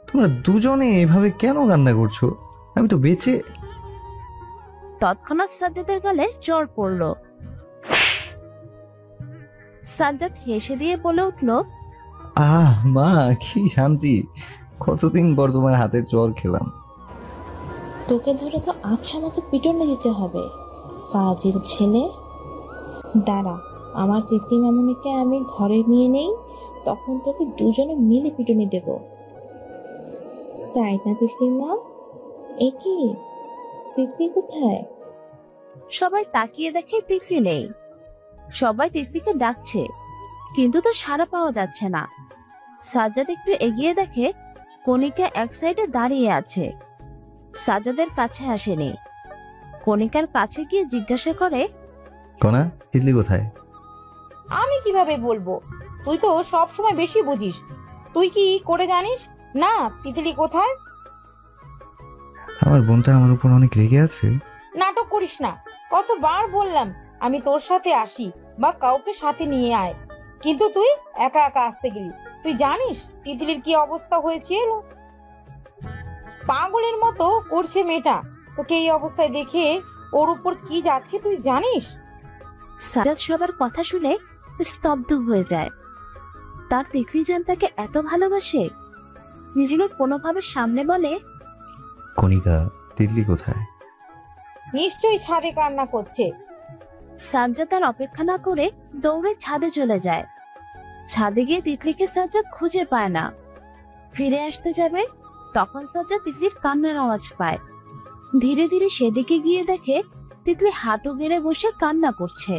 তোমরা দুজনে এভাবে কেন কান্না করছো? আমি তো বেঁচে। তৎক্ষণাৎ সাজ্জাদের গালে চড় পড়ল। সাজ্জাদ হেসে দিয়ে বলে উঠল, আহ মা, কি শান্তি! কতদিন পর তোমার হাতের চর খেলাম। তোকে ধরে তো আচ্ছা মতো পিটনে দিতে হবে, ফাজিল ছেলে। দাঁড়া, আমার তিতলি মামুনিকে আমি ঘরে নিয়ে নেই, তখন তোকে দুজনে মিলে পিটুনি দেব। তাই না তিতলি মা? এ কি, তিতলি কোথায়? সবাই তাকিয়ে দেখে তিতলি নেই। সবাই তিতলিকে ডাকছে, কিন্তু তো সাড়া পাওয়া যাচ্ছে না। সাজ্জাদ একটু এগিয়ে দেখে কণিকা এক সাইডে দাঁড়িয়ে আছে। সাজ্জাদের কাছে আসেনি। কণিকার কাছে গিয়ে জিজ্ঞাসা করে, কণা, তিতলি কোথায়? আমি কিভাবে বলবো? তুই তো সব সময় বেশি বুঝিস। তুই কি করে জানিস না তিতলি কোথায়? আমার বোনটা আমার উপর অনেক রেগে আছে। নাটক করিস না। কতবার বললাম আমি তোর সাথে আসি বা কাউকে সাথে নিয়ে আয়, কিন্তু তুই একা একা আসতে গেলি। তুই জানিস তিতলির কি অবস্থা হয়েছিল? পাগলের মতো করছে মেয়েটা। তোকে এই অবস্থায় দেখে ওর উপর কি যাচ্ছে তুই জানিস? সাজ্জাদ সবার কথা শুনে স্তব্ধ হয়ে যায়। তার তিতলি জান তাকে এত ভালোবাসে। নিজেকে কোনোভাবে সামনে বলে, কণিকা, তিতলি কোথায়? নিশ্চয়ই ছাদে কান্না করছে। সাজ্জাদ তার অপেক্ষা না করে দৌড়ে ছাদে চলে যায়। ছাদে গিয়ে তিতলিকে সাজ্জাদ খুঁজে পায় না। ফিরে আসতে যাবে, তখন সাজ্জাদ তিতলির কান্নার আওয়াজ পায়। ধীরে ধীরে সেদিকে গিয়ে দেখে তিতলি হাঁটু গেড়ে বসে কান্না করছে।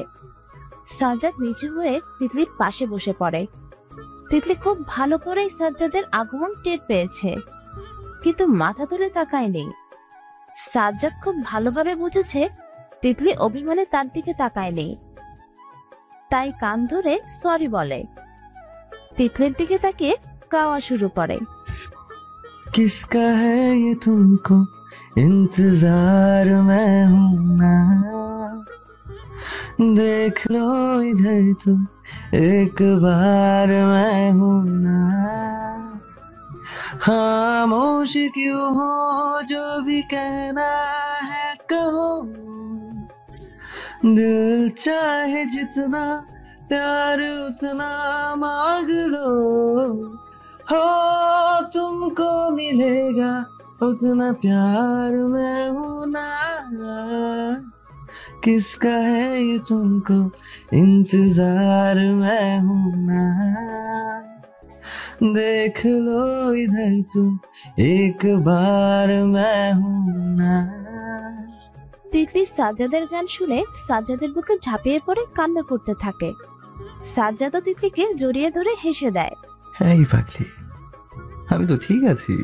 সাজ্জাদ নিচু হয়ে তিতলির পাশে বসে পড়ে। তিতলি খুব ভালো করেই সাজ্জাদের আগমন টের পেয়েছে, কিন্তু মাথা তুলে তাকায়নি। সাজ্জাদ খুব ভালোভাবে বুঝেছে তিতলি অভিমানে তার দিকে তাকায়নি, তাই কান ধরে সরি বলে। তিতলির দিকে তাকিয়ে গাওয়া শুরু করে। किसका है ये तुमको इंतजार मैं हूं ना, देख लो इधर तो एक बार मैं हूं ना, खामोश क्यों हो जो भी कहना है कहो, दिल चाहे जितना प्यार उतना मांग लो, हो तुमको मिलेगा उतना प्यार मैं हूं ना, किसका है ये तुमको इंतजार मैं हूं ना, देख लो इधर तो एक बार मैं हूं ना। তিতলি সাজ্জাদের গান শুনে সাজ্জাদের বুকে ঝাঁপিয়ে পড়ে কান্না করতে থাকে। সাজ্জাদ তিতলিকে জড়িয়ে ধরে হেসে দেয়। এই পাগলি, আমি তো ঠিক আছি,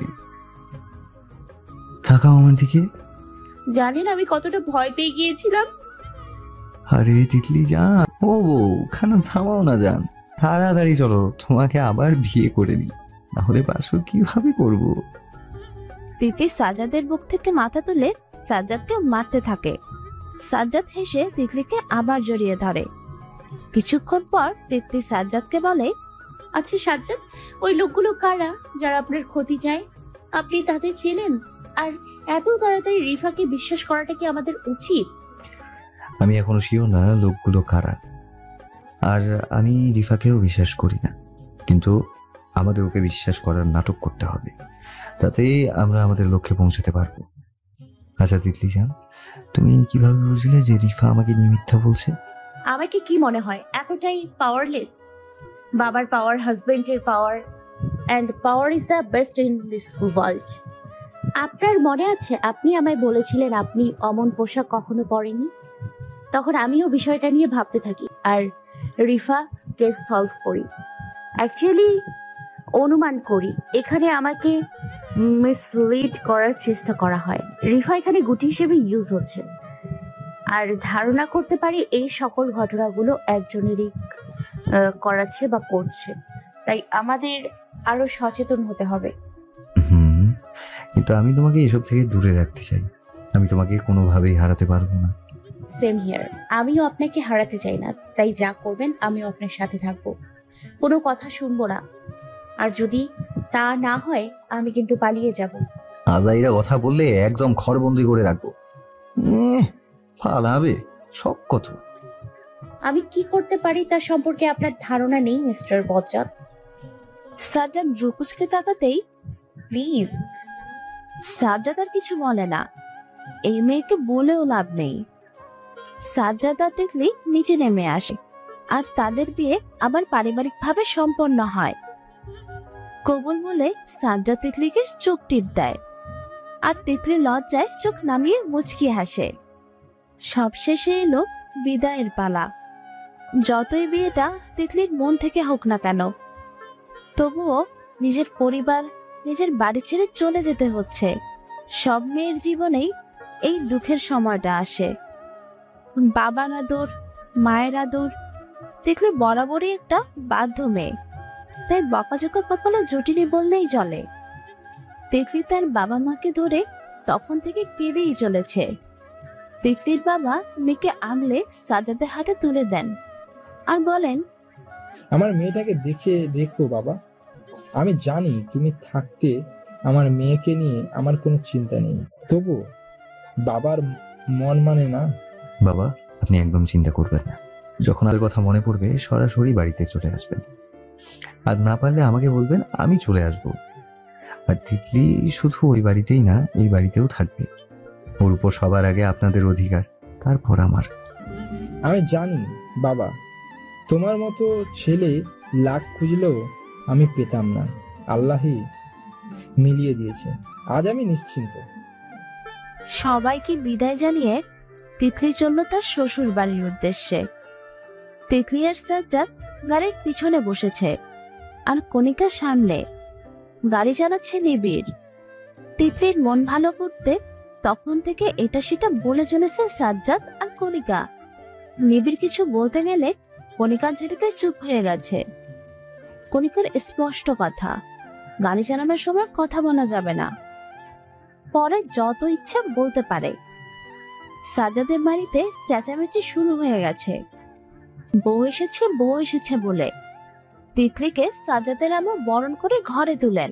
তাকাও আমার দিকে। জানেন আমি কতটা ভয় পেয়ে গিয়েছিলাম। আরে তিতলি জান, ও খানা থামাও না জান, তাড়াতাড়ি চলো, তোমাকে আবার বিয়ে করে নি, নাহলে বাসর কিভাবে করব? তিতলি সাজ্জাদের বুক থেকে মাথা তুলে সাজ্জাদকে মারতে থাকে। সাজ্জাদ হেসে তিতলিকে আবার জড়িয়ে ধরে। কিছুক্ষণ পর তিতলি সাজ্জাদকে বলে, আচ্ছা সাজ্জাদ, ওই লোকগুলো কারা যারা আপনার ক্ষতি চায়? আপনি তাদের চেনেন? আর এত তাড়াতাড়ি রিফাকে বিশ্বাস করাটা কি আমাদের উচিত? আমি এখনো শিওর না লোকগুলো কারা, আর আমি রিফাকেও বিশ্বাস করি না, কিন্তু আমাদের ওকে বিশ্বাস করার নাটক করতে হবে, তাতেই আমরা আমাদের লক্ষ্যে পৌঁছাতে পারবো। আচ্ছা তিতলি জান, তুমি কিভাবে বুঝলে যে রিফা আমাকে নিয়ে মিথ্যা বলছে? আমাকে কি মনে হয় এতটাই পাওয়ারলেস? বাবার পাওয়ার, হাজবেন্ডের power, and power is the best in this world. আপনার মনে আছে আপনি আমায় বলেছিলেন আপনি অমন পোশাক কখনো পরেননি? তখন আমিও বিষয়টা নিয়ে ভাবতে থাকি আর রিফা কেস সলভ করি। অ্যাকচুয়ালি অনুমান করি এখানে আমাকে মিসলিড করার চেষ্টা করা হয়। রিফা এখানে গুটি হিসেবে ইউজ হচ্ছে, আর ধারণা করতে পারি এই সকল ঘটনাগুলো একজনেরই করাচ্ছে বা করছে। তাই আমাদের আরো সচেতন হতে হবে। কিন্তু আমি তোমাকে এসব থেকে দূরে রাখতে চাই। আমি তোমাকে কোনোভাবেই হারাতে পারবো না। সেম হিয়ার, আমিও আপনাকে হারাতে চাই না, তাই যা করবেন আমিও আপনার সাথে থাকবো, কোনো কথা শুনবো না। আর যদি তা না হয় আমি কিন্তু পালিয়ে যাব। আজাইরা কথা বললে একদম ঘরবন্দি করে রাখবো। পালাবে সব কথা। আমি কি করতে পারি তার সম্পর্কে আপনার ধারণা নেই মিস্টার বজ্জাত। সাজ্জাদ রুকুজকে তাকাতেই প্লিজ। সাজ্জাদ আর কিছু বলে না, এই মেয়েকে বলেও লাভ নেই। সাজ্জাদ আর তিতলি নিচে নেমে আসে, আর তাদের বিয়ে আবার পারিবারিকভাবে সম্পন্ন হয়। কবুল বলে সাজ্জাদ তিতলিকে চোখ টিপ দেয়, আর তিতলি লজ্জায় চোখ নামিয়ে মুচকি হাসে। সবশেষে এলো বিদায়ের পালা। যতই বিয়েটা তিতলির মন থেকে হোক না কেন, তবুও নিজের পরিবার, নিজের বাড়ি ছেড়ে চলে যেতে হচ্ছে। সব মেয়ের জীবনেই এই দুঃখের সময়টা আসে। বাবার আদর, মায়ের আদর, তিতলি বরাবরই একটা বাধ্য মেয়ে, তাই বকাঝকা কপালে জুটিনি বললেই চলে। তিতলি তার বাবা মাকে ধরে তখন থেকে কেঁদেই চলেছে। তিতলির বাবা মেয়েকে আগলে সাজ্জাদের হাতে তুলে দেন আর বলেন, আমার মেয়েটাকে দেখো বাবা, আমি জানি তুমি থাকতে আমার মেয়েকে নিয়ে আমার কোনো চিন্তা নেই, তবু বাবার মন মানে না। বাবা আপনি একদম চিন্তা করবেন না, যখন আর কথা মনে পড়বে সরাসরি বাড়িতে চলে আসবেন, আর না পারলে আমাকে বলবেন, আমি চলে আসব। আর তিতলি শুধু ওই বাড়িতেই না, এই বাড়িতেও থাকবে। ওর উপর সবার আগে আপনাদের অধিকার, তারপর আমার। আমি জানি বাবা, তোমার মতো ছেলে লাখ খুঁজলেও আমি পেতাম না, আল্লাহই মিলিয়ে দিয়েছে। আজ আমি নিশ্চিন্ত। সবাইকে বিদায় জানিয়ে তিতলি চলল তার শ্বশুর বাড়ির উদ্দেশ্যে। তিতলি আর সাজ্জাদ গাড়ির পিছনে বসেছে, আর কণিকা সামনে। গাড়ি চালাচ্ছে নিবিড়। তিতলির মন ভালো করতে তখন থেকে এটা সেটা বলে চলেছে সাজ্জাদ আর কণিকা। নিবিড় কিছু বলতে গেলে কণিকার ঝাড়িতে চুপ হয়ে গেছে। কণিকার স্পষ্ট কথা, গাড়ি চালানোর সময় কথা বলা যাবে না, পরে যত ইচ্ছা বলতে পারে। সাজ্জাদের বাড়িতে চেঁচামেচি শুরু হয়ে গেছে, বউ এসেছে বলে। তিতলিকে সাজ্জাদের আম্মু বরণ করে ঘরে তুলেন।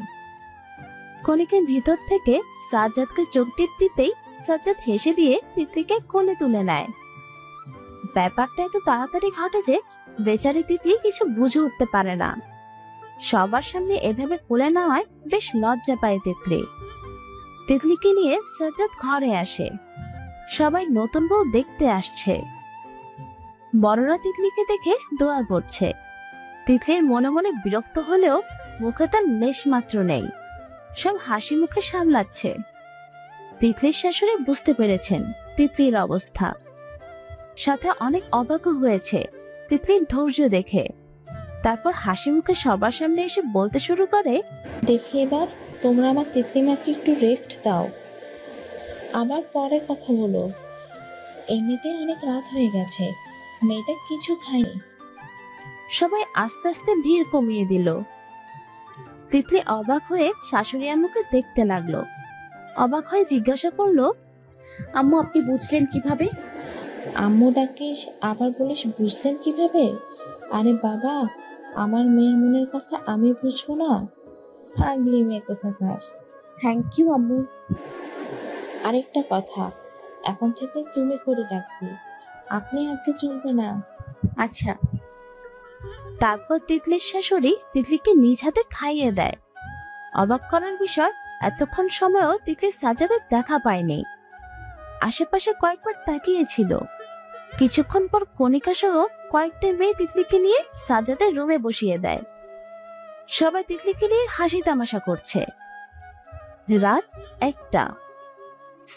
কণিকের ভিতর থেকে সাজ্জাদকে চোখ টিপ দিতেই সাজ্জাদ হেসে দিয়ে তিতলিকে কোলে তুলে নেয়। ব্যাপারটা এত তাড়াতাড়ি ঘটে যে বেচারি তিতলি কিছু বুঝে উঠতে পারে না। সবার সামনে এভাবে কোলে নেওয়ায় বেশ লজ্জা পায় তিতলি। তিতলিকে নিয়ে সাজ্জাদ ঘরে আসে। সবাই নতুন বউ দেখতে আসছে। বড়রা তিতলিকে দেখে দোয়া করছে। তিতলির মনে মনে বিরক্ত হলেও মুখে তার লেশ মাত্র নেই, সব হাসি মুখে সামলাচ্ছে। তিতলির শাশুড়ি বুঝতে পেরেছেন তিতলির অবস্থা, সাথে অনেক অবাক হয়েছে তিতলির ধৈর্য দেখে। তারপর হাসি মুখে সবার সামনে এসে বলতে শুরু করে, দেখি এবার তোমরা আমার তিতলিমাকে একটু রেস্ট দাও, আবার পরে কথা বলো। এমনিতে অনেক রাত হয়ে গেছে, মেয়েটা কিছু খায়নি। সবাই আস্তে আস্তে ভিড় কমিয়ে দিল। তিতলি অবাক হয়ে শাশুড়ি আম্মুকে দেখতে লাগলো। অবাক হয়ে জিজ্ঞাসা করলো, আম্মু আপনি বুঝলেন কিভাবে? আম্মু ডাকিস আবার বলিস বুঝলেন কিভাবে? আরে বাবা, আমার মেয়ের মনের কথা আমি বুঝবো না? পাগলি মেয়ে কোথাকার। থ্যাংক ইউ আম্মু। আরেকটা কথা, এখন থেকে তুমি করে ডাকবি, আপনি আগে চলবে না। আচ্ছা। তারপর তিতলির শাশুড়ি তিতলিকে নিজ হাতে খাইয়ে দেয়। অবাক করার বিষয়, এতক্ষণ সময়ও তিতলি সাজ্জাদের দেখা পায়নি। আশেপাশে কয়েকবার তাকিয়েছিল। কিছুক্ষণ পর কণিকা সহ কয়েকটা মেয়ে তিতলিকে নিয়ে সাজ্জাদের রুমে বসিয়ে দেয়। সবাই তিতলিকে নিয়ে হাসি তামাশা করছে। রাত 1টা।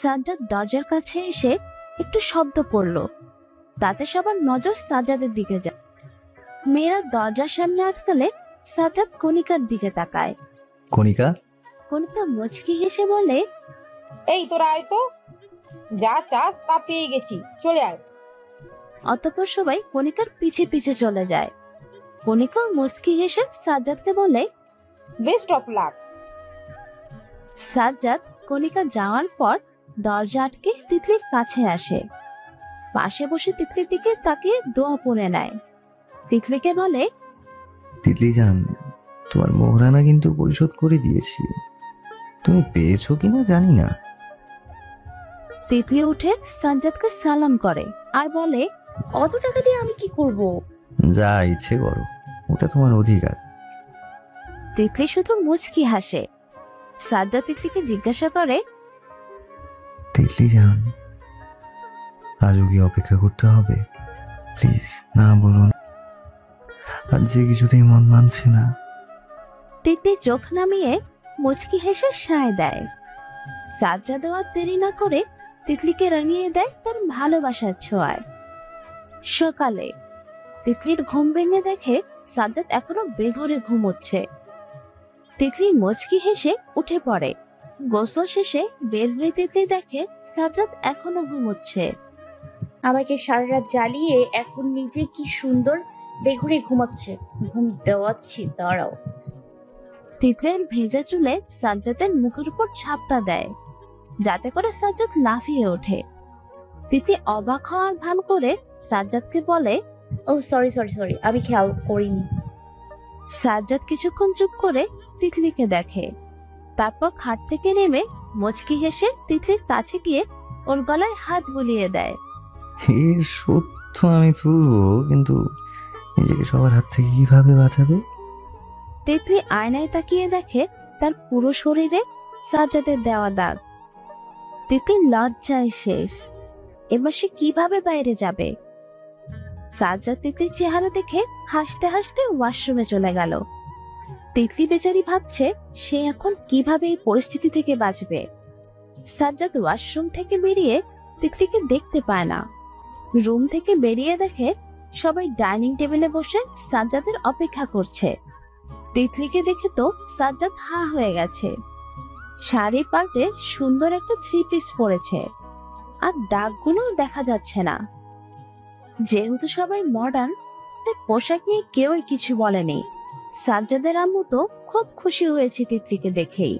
সাজ্জাদ দরজার কাছে এসে একটু শব্দ করলো। তাতে সবার নজর সাজ্জাদের দিকে যায়। মেয়েরা দরজার সামনে আটকালে সাজ্জাদ কণিকার দিকে তাকায়। কণিকা, কণিকা মুচকি হেসে বলে, এই তোরা আয় তো, যা চাস তা পেয়ে গেছি, চলে আয়। অতঃপর সবাই কণিকার পিছে পিছে চলে যায়। কণিকা মুচকি হেসে সাজ্জাদকে বলে, বেস্ট অফ লাক। সাজ্জাদ কণিকা যাওয়ার পর দরজা আটকে তিতলির কাছে আসে। পাশে বসে তিতলির দিকে তাকিয়ে দোয়া পড়ে নেয়। তিতলিকে বলে, তিতলি জান, তোমার মোহরানা কিন্তু পরিশোধ করে দিয়েছি। তুমি পেয়েছো কিনা জানি না। তিতলি উঠে সাজ্জাদকে সালাম করে আর বলে, অত টাকা দিয়ে আমি কি করব? যা ইচ্ছে করো, ওটা তোমার অধিকার। তিতলি শুধু মুচকি হাসে। সাজ্জাদ তিতলিকে জিজ্ঞাসা করে, তিতলি জান, আজও কি অপেক্ষা করতে হবে? প্লিজ না বলুন, আর যে কিছুতেই মন মানছে না। তিতলি চোখ নামিয়ে মুচকি হেসে সায় দেয়। সাজ্জাদ আর দেরি না করে তিতলিকে রাঙিয়ে দেয় তার ভালোবাসার ছোঁয়ায়। সকালে তিতলির ঘুম ভেঙে দেখে সাজ্জাদ এখনো বেঘরে ঘুমোচ্ছে। তিতলি মুচকি হেসে উঠে পড়ে। গোসল শেষে বের হয়ে তিতলি দেখে সাজ্জাদ এখনো ঘুমোচ্ছে। আমাকে সারা রাত জ্বালিয়ে এখন নিজে কি সুন্দর বেঘুরে ঘুমাচ্ছে। ঘুম দেওয়াচ্ছি, দাঁড়াও। তিতলির ভেজা চুলে সাজ্জাদের মুখের উপর ঝাপটা দেয়, যাতে করে সাজ্জাদ লাফিয়ে ওঠে। তিতলি অবাক হওয়ার ভান করে সাজ্জাদকে বলে, ও সরি সরি সরি, আমি খেয়াল করিনি। সাজ্জাদ কিছুক্ষণ চুপ করে তিতলিকে দেখে। তারপর খাট থেকে নেমে মুচকি হেসে তিতলির কাছে গিয়ে ওর গলায় হাত বুলিয়ে দেয়। এর সত্য আমি তুলবো, কিন্তু নিজেকে সবার হাত থেকে কিভাবে বাঁচাবে? তিতলি আয়নায় তাকিয়ে দেখে তার পুরো শরীরে সাজ্জাদের দেওয়া দাগ। তিতলি লজ্জায় শেষ। এবার সে কিভাবে বাইরে যাবে? সাজ্জাদ তিতলির চেহারা দেখে হাসতে হাসতে ওয়াশরুমে চলে গেল। তিতলি বেচারি ভাবছে সে এখন কিভাবে এই পরিস্থিতি থেকে বাঁচবে। সাজ্জাদ ওয়াশরুম থেকে বেরিয়ে তিতলিকে দেখতে পায় না। রুম থেকে বেরিয়ে দেখে সবাই ডাইনিং টেবিলে বসে সাজ্জাদের অপেক্ষা করছে। তিতলিকে দেখে তো সাজ্জাদ হা হয়ে গেছে। শাড়ি পাল্টে সুন্দর একটা 3 পিস পরেছে, আর দাগগুলো দেখা যাচ্ছে না। যেহেতু সবাই মডার্ন, তাই পোশাক নিয়ে কেউই কিছু বলেনি। সাজ্জাদের আম্মু তো খুব খুশি হয়েছে তিতলিকে দেখেই।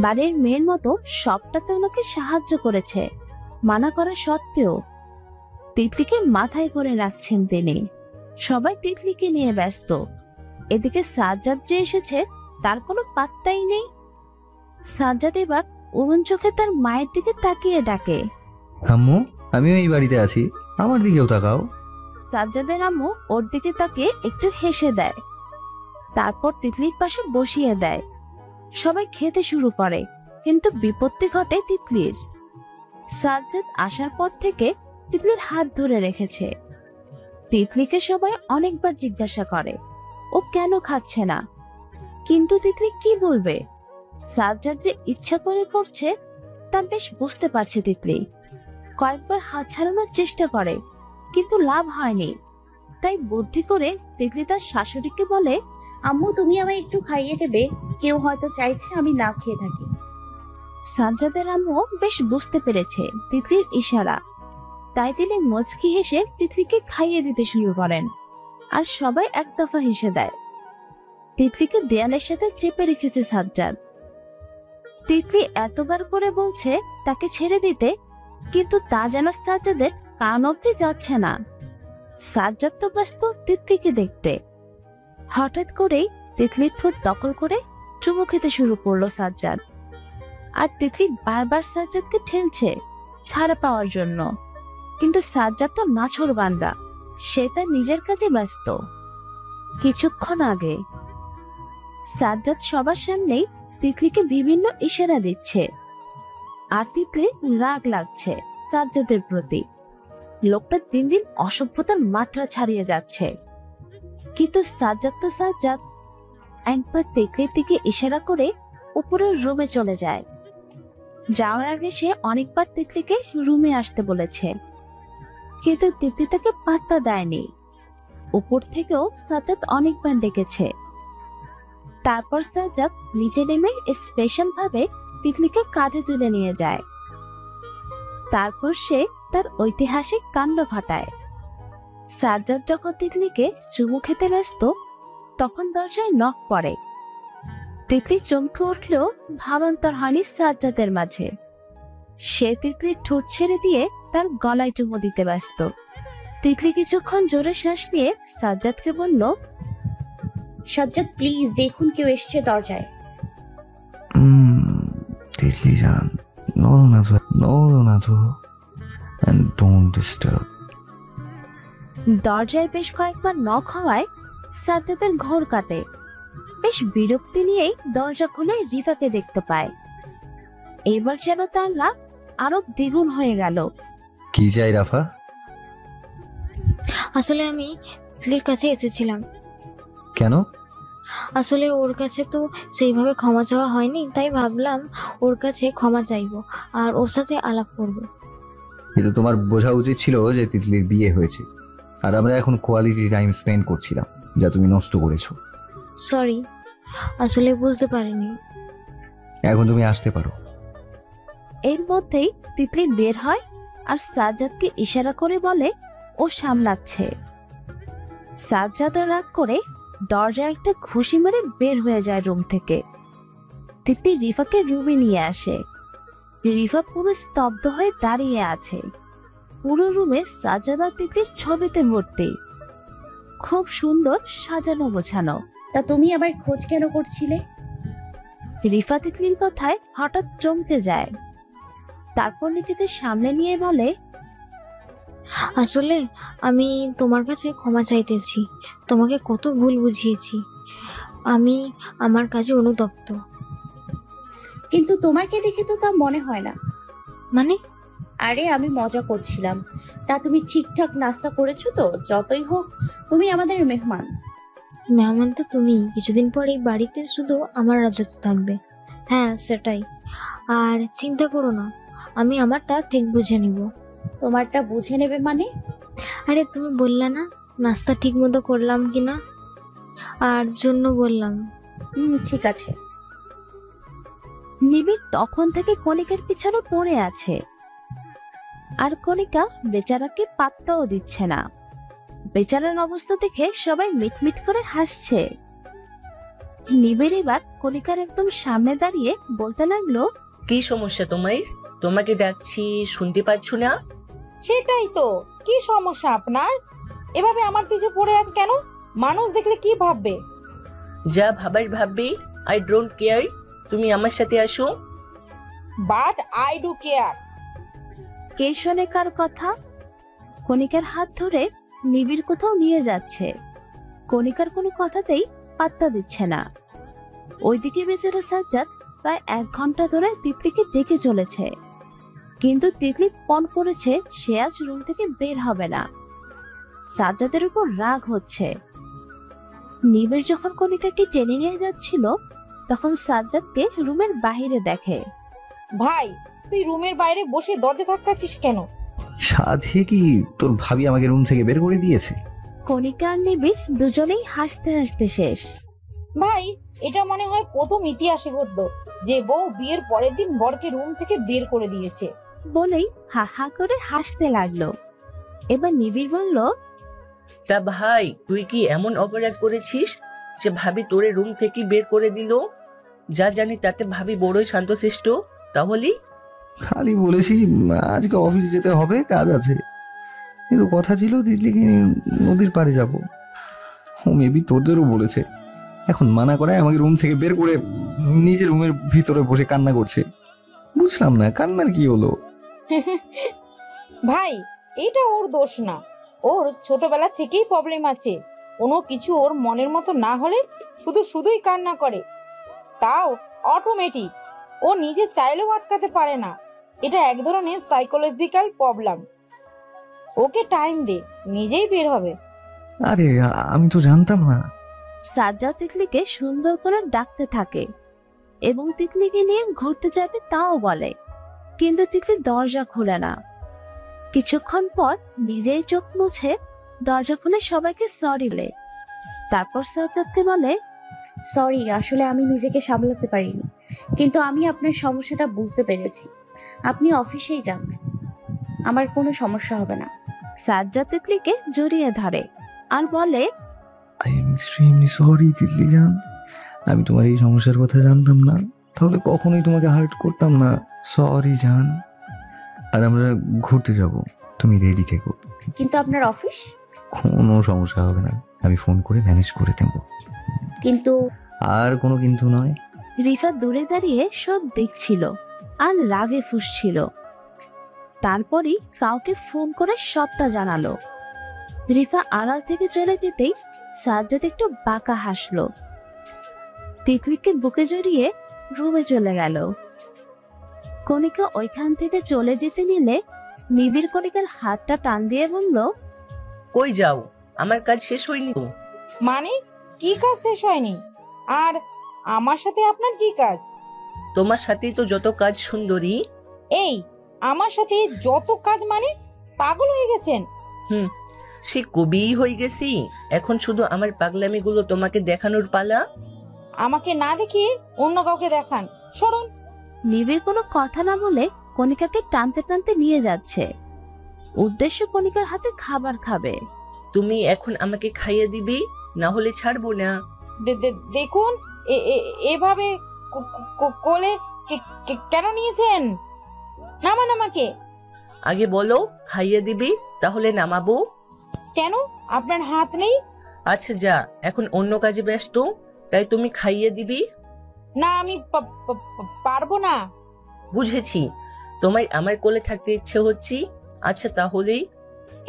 বাড়ির মেয়ের মতো সবটাতে ওনাকে সাহায্য করেছে, মানা করা সত্ত্বেও। তিতলিকে মাথায় করে রাখছেন তিনি। সবাই তিতলিকে নিয়ে ব্যস্ত। এদিকে সাজ্জাদ যে এসেছে তার কোনো পাত্তাই নেই। সাজ্জাদ এবার অরুণ চোখে তার মায়ের দিকে তাকিয়ে ডাকে, আম্মু, আমিও এই বাড়িতে আছি, আমার দিকেও তাকাও। সাজ্জাদের আম্মু ওর দিকে তাকিয়ে একটু হেসে দেয়। তারপর তিতলির পাশে বসিয়ে দেয়। সবাই খেতে শুরু করে, কিন্তু বিপত্তি ঘটে তিতলির। সাজ্জাদ আসার পর থেকে তিতলির হাত ধরে রেখেছে। তিতলিকে সবাই অনেকবার জিজ্ঞাসা করে ও কেন খাচ্ছে না, কিন্তু তিতলি কি বলবে? সাজ্জাদ যে ইচ্ছা করে করছে তা বেশ বুঝতে পারছে তিতলি। কয়েকবার হাত ছাড়ানোর চেষ্টা করে, কিন্তু লাভ হয়নি। তাই বুদ্ধি করে তিতলি তার শাশুড়িকে বলে, আম্মু তুমি আমায় একটু খাইয়ে দেবে, কেউ হয়তো চাইছে আমি না খেয়ে থাকি। সাজ্জাদের আম্মু বেশ বুঝতে পেরেছে তিতলির ইশারা, তাই তিনি মুচকি হেসে তিতলিকে খাইয়ে দিতে শুরু করেন, আর সবাই এক দফা হেসে দেয়। তিতলিকে দেয়ালের সাথে চেপে রেখেছে সাজ্জাদ। তিতলি এতবার করে বলছে তাকে ছেড়ে দিতে, কিন্তু তা যেন সাজ্জাদের কান অব্দি যাচ্ছে না। সাজ্জাদ তো ব্যস্ত তিতলিকে দেখতে। হঠাৎ করেই তিতলির ঠোঁট দখল করে চুমু খেতে শুরু করলো সাজ্জাদ। আর তিতলি বারবার সাজ্জাদকে ঠেলছে ছাড়া পাওয়ার জন্য, কিন্তু সাজ্জাদ তো নাছোড়বান্দা, সে তার নিজের কাজে ব্যস্ত। কিছুক্ষণ আগে সাজ্জাদ সবার সামনেই তিতলিকে বিভিন্ন ইশারা দিচ্ছে, আর তিতলি রাগ লাগছে সাজ্জাদের প্রতি। লোকটা দিন দিন অসভ্যতার মাত্রা ছাড়িয়ে যাচ্ছে। কিন্তু সাজ্জাদ তো সাজ্জাদ, একবার তিতলির দিকে ইশারা করে উপরের রুমে চলে যায়। যাওয়ার আগে সে অনেকবার তিতলিকে রুমে আসতে বলেছে, কিন্তু তিতলি তাকে পাত্তা দেয়নি। উপর থেকেও সাজ্জাদ অনেকবার ডেকেছে। তারপর সাজ্জাদ নিচে নেমে স্পেশাল ভাবে তিতলিকে কাঁধে তুলে নিয়ে যায়। তারপর সে তার ঐতিহাসিক কাণ্ড ঘটায়। সাজ্জাদ যখন তিতলিকে চুমু খেতে ব্যস্ত, তখন দরজায় নক পড়ে। তিতলি চমকে উঠলেও ভাবান্তর হয়নি সাজ্জাদের মাঝে। সে তিতলির ঠোঁট ছেড়ে দিয়ে তার গলায় চুমু দিতে ব্যস্ত। তিতলি কিছুক্ষণ জোরে শ্বাস নিয়ে সাজ্জাদকে বলল, সাজ্জাদ প্লিজ দেখুন কেউ এসছে দরজায়। তিতলি জান, নড়ো না তো, and don't disturb. দরজায় বেশ কয়েকবার নক হওয়ায় সাজ্জাদের ঘোর কাটে। বেশ বিরক্তি নিয়েই দরজা খুলে রিফাকে দেখতে পায়। এবার যেন তার রাগ আরো দ্বিগুণ হয়ে গেল। কি চাই রাফা? আসলে আমি তিতলির কাছে এসেছিলাম। কেন? আসলে ওর কাছে তো সেইভাবে ক্ষমা চাওয়া হয়নি, তাই ভাবলাম ওর কাছে ক্ষমা চাইবো আর ওর সাথে আলাপ করবো। কিন্তু তোমার বোঝা উচিত ছিল যে তিতলির বিয়ে হয়েছে, আর আমরা এখন কোয়ালিটি টাইম স্পেন্ড করছিলাম, যা তুমি নষ্ট করেছো। সরি, আসলে বুঝতে পারিনি। এখন তুমি আসতে পারো। এর মধ্যেই তিতলি বের হয় আর সাজ্জাদকে ইশারা করে বলে ও সামলাচ্ছে। সাজ্জাদ রাগ করে দরজায় একটা ঘুষি মেরে বের হয়ে যায় রুম থেকে। তিতলি রিফাকে রুমে নিয়ে আসে। রিফা পুরো স্তব্ধ হয়ে দাঁড়িয়ে আছে। পুরো রুমে সাজ্জাদ আর তিতলির ছবিতে ভর্তি, খুব সুন্দর সাজানো গোছানো। তা তুমি আবার খোঁজ কেন করছিলে? রিফা তিতলির কথায় হঠাৎ চমকে যায়। তারপর নিজেকে সামলে নিয়ে বলে, আসলে আমি তোমার কাছে ক্ষমা চাইতেছি। তোমাকে কত ভুল বুঝিয়েছি। আমি আমার কাজে অনুতপ্ত। কিন্তু তোমাকে দেখে তো তা মনে হয় না। মানে? আরে আমি মজা করছিলাম। তা তুমি ঠিকঠাক নাস্তা করেছো তো? যতই হোক তুমি আমাদের মেহমান। মেহমান তো তুমি। কিছুদিন পর এই বাড়িতে শুধু আমার রাজত্ব থাকবে। হ্যাঁ, সেটাই। আর চিন্তা করো না, আমি আমারটা ঠিক বুঝে নিব। তোমারটা বুঝে নেবে মানে? আরে তুমি বললে না নাস্তা ঠিক মতো করলাম কিনা, আর জন্য বললাম। ঠিক আছে। নিবিড় তখন থেকে কণিকার পিছনে পড়ে আছে, আর কণিকা বেচারাকে পাত্তাও দিচ্ছে না। বেচারার অবস্থা দেখে সবাই মিটমিট করে হাসছে। নিবিড় এবার কণিকার একদম সামনে দাঁড়িয়ে বলতে লাগলো, কি সমস্যা তোমার? তোমাকে ডাকছি, শুনতে পাচ্ছ না? সেটাই তো, কি সমস্যা আপনার? এভাবে আমার পিছে পড়ে আছে কেন? মানুষ দেখলে কি ভাববে? যা ভাবার ভাববে, আই ডোন্ট কেয়ার। তুমি আমার সাথে আসো। But I do care. কে শোনে কার কথা? কণিকার হাত ধরে নিবিড় কোথাও নিয়ে যাচ্ছে। কণিকার কোনো কথাতেই পাত্তা দিচ্ছে না। ওইদিকে বেচারা সাজ্জাদ প্রায় 1 ঘন্টা ধরে তিতলিকে ডেকে চলেছে, কিন্তু তিতলি পণ করেছে সে আজ রুম থেকে বের হবে না। সাজ্জাদের উপর রাগ হচ্ছে। নিবিড় যখন কণিকাকে টেনে নিয়ে যাচ্ছিল, তখন সাজ্জাদকে রুমের বাইরে দেখে। ভাই, তুই রুমের বাইরে বসে দরজা ধাক্কাচ্ছিস কেন? সাধে কি তোর ভাবি আমাকে রুম থেকে বের করে দিয়েছে? কণিকা আর নিবিড় দুজনেই হাসতে হাসতে শেষ। ভাই, এটা মনে হয় প্রথম ইতিহাসে ঘটলো যে বউ বিয়ের পরের দিন বরকে রুম থেকে বের করে দিয়েছে। বলেই হা হা করে হাসতে লাগলো। এবার নিবিড় বলল, তা ভাই, তুই কি এমন অপরাধ করেছিস যে ভাবি তোরে রুম থেকে বের করে দিল? যা জানি তাতে ভাবি বড়ই শান্তশিষ্ট। তাহলে খালি বলেছি আজকে অফিস যেতে হবে, কাজ আছে। কিন্তু কথা ছিল তিতলিকে নিয়ে নদীর পাড়ে যাব। ও মেবি তোদেরও বলেছে। এখন মানা করায় আমাকে রুম থেকে বের করে নিজের রুমের ভিতরে বসে কান্না করছে। বুঝলাম না কান্নার কি হলো। ভাই, এটা ওর দোষ না, ওর ছোটবেলা থেকেই প্রবলেম আছে। কোনো কিছু ওর মনের মতো না হলে শুধুই কান্না করে, তাও অটোমেটিক। ও নিজে চাইলেও আটকাতে পারে না। এটা এক ধরনের সাইকোলজিক্যাল প্রবলেম। ওকে টাইম দে, নিজেই বের হবে। আরে আমি তো জানতাম না। সাজ্জাদ তিতলিকে সুন্দর করে ডাকতে থাকে এবং তিতলিকে নিয়ে ঘুরতে যাবে তাও বলে, কিন্তু তিতলি দরজা খুলে না। কিছুক্ষণ পর নিজেই চোখ মুছে দরজা খুলে সবাইকে সরি বলে, তারপর সাজ্জাদকে বলে, সরি, আসলে আমি নিজেকে সামলাতে পারিনি, কিন্তু আমি আপনার সমস্যাটা বুঝতে পেরেছি। আপনি অফিসেই যান, আমার কোনো সমস্যা হবে না। সাজ্জাদ তিতলিকে জড়িয়ে ধরে আর বলে, I am extremely sorry Titli জান। আমি তোমার এই সমস্যার কথা জানতাম না, তাহলে কখনোই তোমাকে হার্ট করতাম না। সরি জান। আর আমরা ঘুরতে যাব, তুমি রেডি থেকো। কিন্তু আপনার অফিস? কোনো সমস্যা হবে না, আমি ফোন করে ম্যানেজ করে দেব। কিন্তু আর কোনো কিন্তু নয়। রিফা দূরে দাঁড়িয়ে সব দেখছিল আর রাগে ফুঁসছিল। তারপরই কাউকে ফোন করে সবটা জানালো। রিফা আড়াল থেকে চলে যেতেই সাজ্জাদ একটু বাঁকা হাসলো। তিতলিকে বুকে জড়িয়ে রুমে চলে গেল। কণিকা ওইখান থেকে চলে যেতে নিলে নিবিড় কণিকার হাতটা টান দিয়ে বলল, কই যাও? আমার কাজ শেষ হয়নি তো। মানে কি কাজ শেষ হয়নি? আর আমার সাথে আপনার কি কাজ? তোমার সাথেই তো যত কাজ সুন্দরী। এই আমার সাথে যত কাজ মানে? পাগল হয়ে গেছেন? সে কবিই হয়ে গেছি। এখন শুধু আমার পাগলামিগুলো তোমাকে দেখানোর পালা। আমাকে না দেখিয়ে অন্য কাউকে দেখান, সরুন। নিবিড় কোনো কথা না বলে কণিকাকে টানতে টানতে নিয়ে যাচ্ছে। উদ্দেশ্য কণিকার হাতে খাবার খাবে। তুমি এখন আমাকে খাইয়ে দিবি, না হলে ছাড়বো না। দেখুন, এভাবে কোলে কেন নিয়েছেন? নামান আমাকে। আগে বলো খাইয়ে দিবি, তাহলে নামাবো। কেন, আপনার হাত নেই? আচ্ছা যা, এখন অন্য কাজে ব্যস্ত, তাই তুমি খাইয়ে দিবি। না, আমি পারবো না। বুঝেছি, তোমার আমার কোলে থাকতে ইচ্ছে হচ্ছে। আচ্ছা তাহলেই।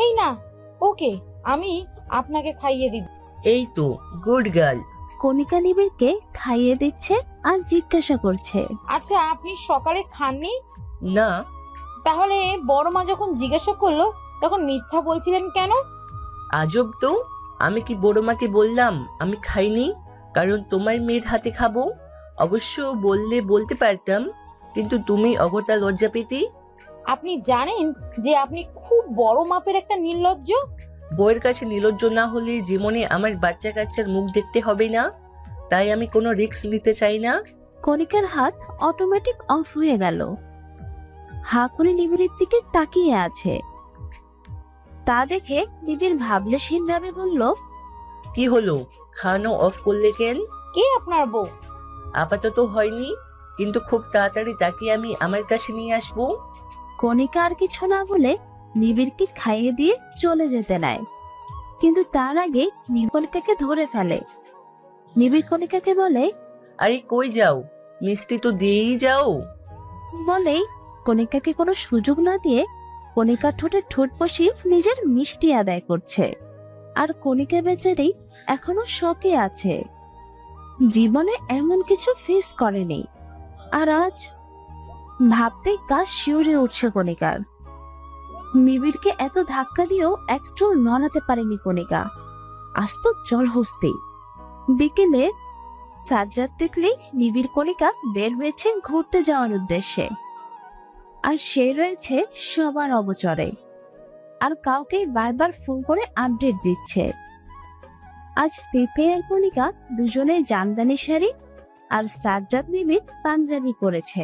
এই না, ওকে, আমি আপনাকে খাইয়ে দিব। এই তো, গুড গার্ল। কণিকা নিবিড়কে খাইয়ে দিচ্ছে আর জিজ্ঞাসা করছে, আচ্ছা আপনি সকালে খাননি? না। তাহলে বড় মা যখন জিজ্ঞাসা করলো তখন মিথ্যা বলছিলেন কেন? আজব তো, আমি কি বড় মাকে বললাম আমি খাইনি কারণ তোমার মেয়ের হাতে খাবো? অবশ্য বললে বলতে পারতাম, কিন্তু তুমি অগত্যা লজ্জা পেতে। আপনি জানেন যে আপনি খুব বড় মাপের একটা নির্লজ্জ। বউয়ের কাছে নির্লজ্জ না হলে জীবনে আমার বাচ্চা কাচ্চার মুখ দেখতে হবে না, তাই আমি কোনো রিস্ক নিতে চাই না। কণিকার হাত অটোমেটিক অফ হয়ে গেল। হা করে নিবিড়ের দিকে তাকিয়ে আছে। তা দেখে নিবিড় ভাবলেশীন ভাবে বলল, কি হলো, খাওয়ানো অফ করলে কেন? কে আপনার বউ? আপাতত হয়নি, কিন্তু খুব তাড়াতাড়ি তাকে আমি আমার কাছে নিয়ে আসবো। কণিকা আর কিছু না বলে নিবিড়কে খাইয়ে দিয়ে চলে যেতে নেয়, কিন্তু তার আগে কণিকাকে ধরে ফেলে। নিবিড় কণিকাকে বলে, আরে কই যাও, মিষ্টি তো দিয়েই যাও। বলেই কণিকাকে কোনো সুযোগ না দিয়ে কণিকার ঠোঁটে ঠোঁট বসিয়ে নিজের মিষ্টি আদায় করছে। আর কণিকা বেচারি এখনো শকে আছে, জীবনে এমন কিছু ফেস করেনি। আর আজ ভাবতে গা শিউরে উঠছে কণিকার। নিবিড়কে এত ধাক্কা দিয়েও একটু নড়াতে পারেনি কণিকা, আজ তো জলহস্তি। বিকেলে সাজ্জাদ তিতলি নিবিড় কণিকা বের হয়েছে ঘুরতে যাওয়ার উদ্দেশ্যে, আর সে রয়েছে সবার অগোচরে আর কাউকে বারবার ফোন করে আপডেট দিচ্ছে। আজ তিতলি আর কণিকা দুজনে জামদানি শাড়ি আর সাজ্জাদ নিবিড় পাঞ্জাবি পরেছে।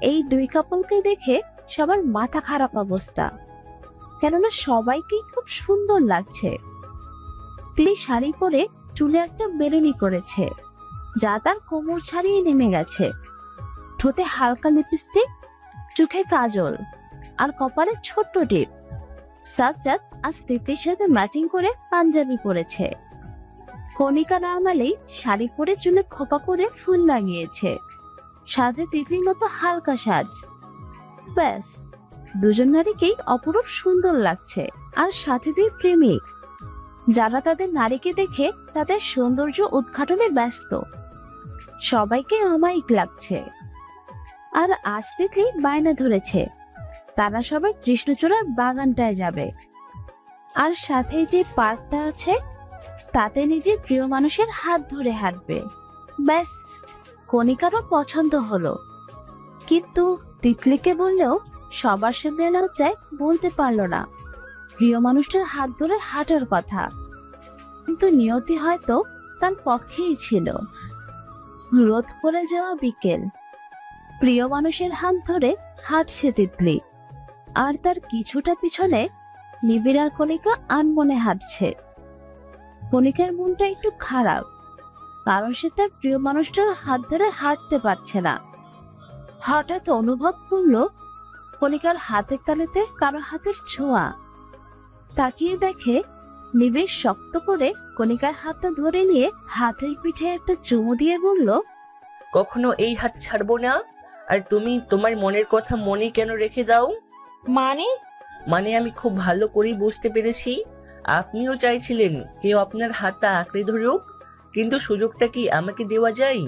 এই দুই কাপলকে দেখে সবার মাথা খারাপ অবস্থা, কেননা সবাইকে খুব সুন্দর লাগছে। তিনি শাড়ি পরে চুলে একটা বেরেনি করেছে, যা তার কোমর ছাড়িয়ে নেমে গেছে। ঠোঁটে হালকা লিপস্টিক, চোখে কাজল আর কপালে ছোট্ট টিপ। সাজ্জাদ আজ তিতলির সাথে ম্যাচিং করে পাঞ্জাবি পরেছে। কণিকা নরমালি শাড়ি পরে চুলে খোপা করে ফুল লাগিয়েছে, সাথে তিতলির মতো হালকা সাজ। ব্যাস, দুজন নারীকেই অপরূপ সুন্দর লাগছে। আর সাথে দুই প্রেমিক যারা তাদের নারীকে দেখে তাদের সৌন্দর্য উদ্ঘাটনে ব্যস্ত। সবাইকে অমায়িক লাগছে। আর আজ তিতলি বায়না ধরেছে তারা সবাই কৃষ্ণচূড়ার বাগানটায় যাবে, আর সাথে যে পার্কটা আছে তাতে নিজের প্রিয় মানুষের হাত ধরে হাঁটবে। ব্যাস, কণিকারও পছন্দ হলো। কিন্তু তিতলিকে বললেও সবার সামনে লজ্জায় বলতে পারলো না প্রিয় মানুষটার হাত ধরে হাঁটার কথা। কিন্তু নিয়তি হয়তো তার পক্ষেই ছিল। রোদ পড়ে যাওয়া বিকেল, প্রিয় মানুষের হাত ধরে হাঁটছে তিতলি, আর তার কিছুটা পিছনে নিবিড় আর কণিকা আনমনে হাঁটছে। কণিকার মনটা একটু খারাপ, কারণ সে তার প্রিয় মানুষটার হাত ধরে হাঁটতে পারছে না। হঠাৎ অনুভব করলো কণিকার হাতের তালুতে কারো হাতের ছোঁয়া। তাকিয়ে দেখে নিবিড় শক্ত করে কণিকার হাতটা ধরে নিয়ে হাতের পিঠে একটা চুমু দিয়ে বলল, কখনো এই হাত ছাড়বো না। আর তুমি তোমার মনের কথা মনে কেন রেখে দাও? মানে আমি খুব ভালো করেই বুঝতে পেরেছি। আপনিও চাইছিলেন কেউ আপনার হাতটা আঁকড়ে ধরুক, কিন্তু সুযোগটা কি আমাকে দেওয়া যায়?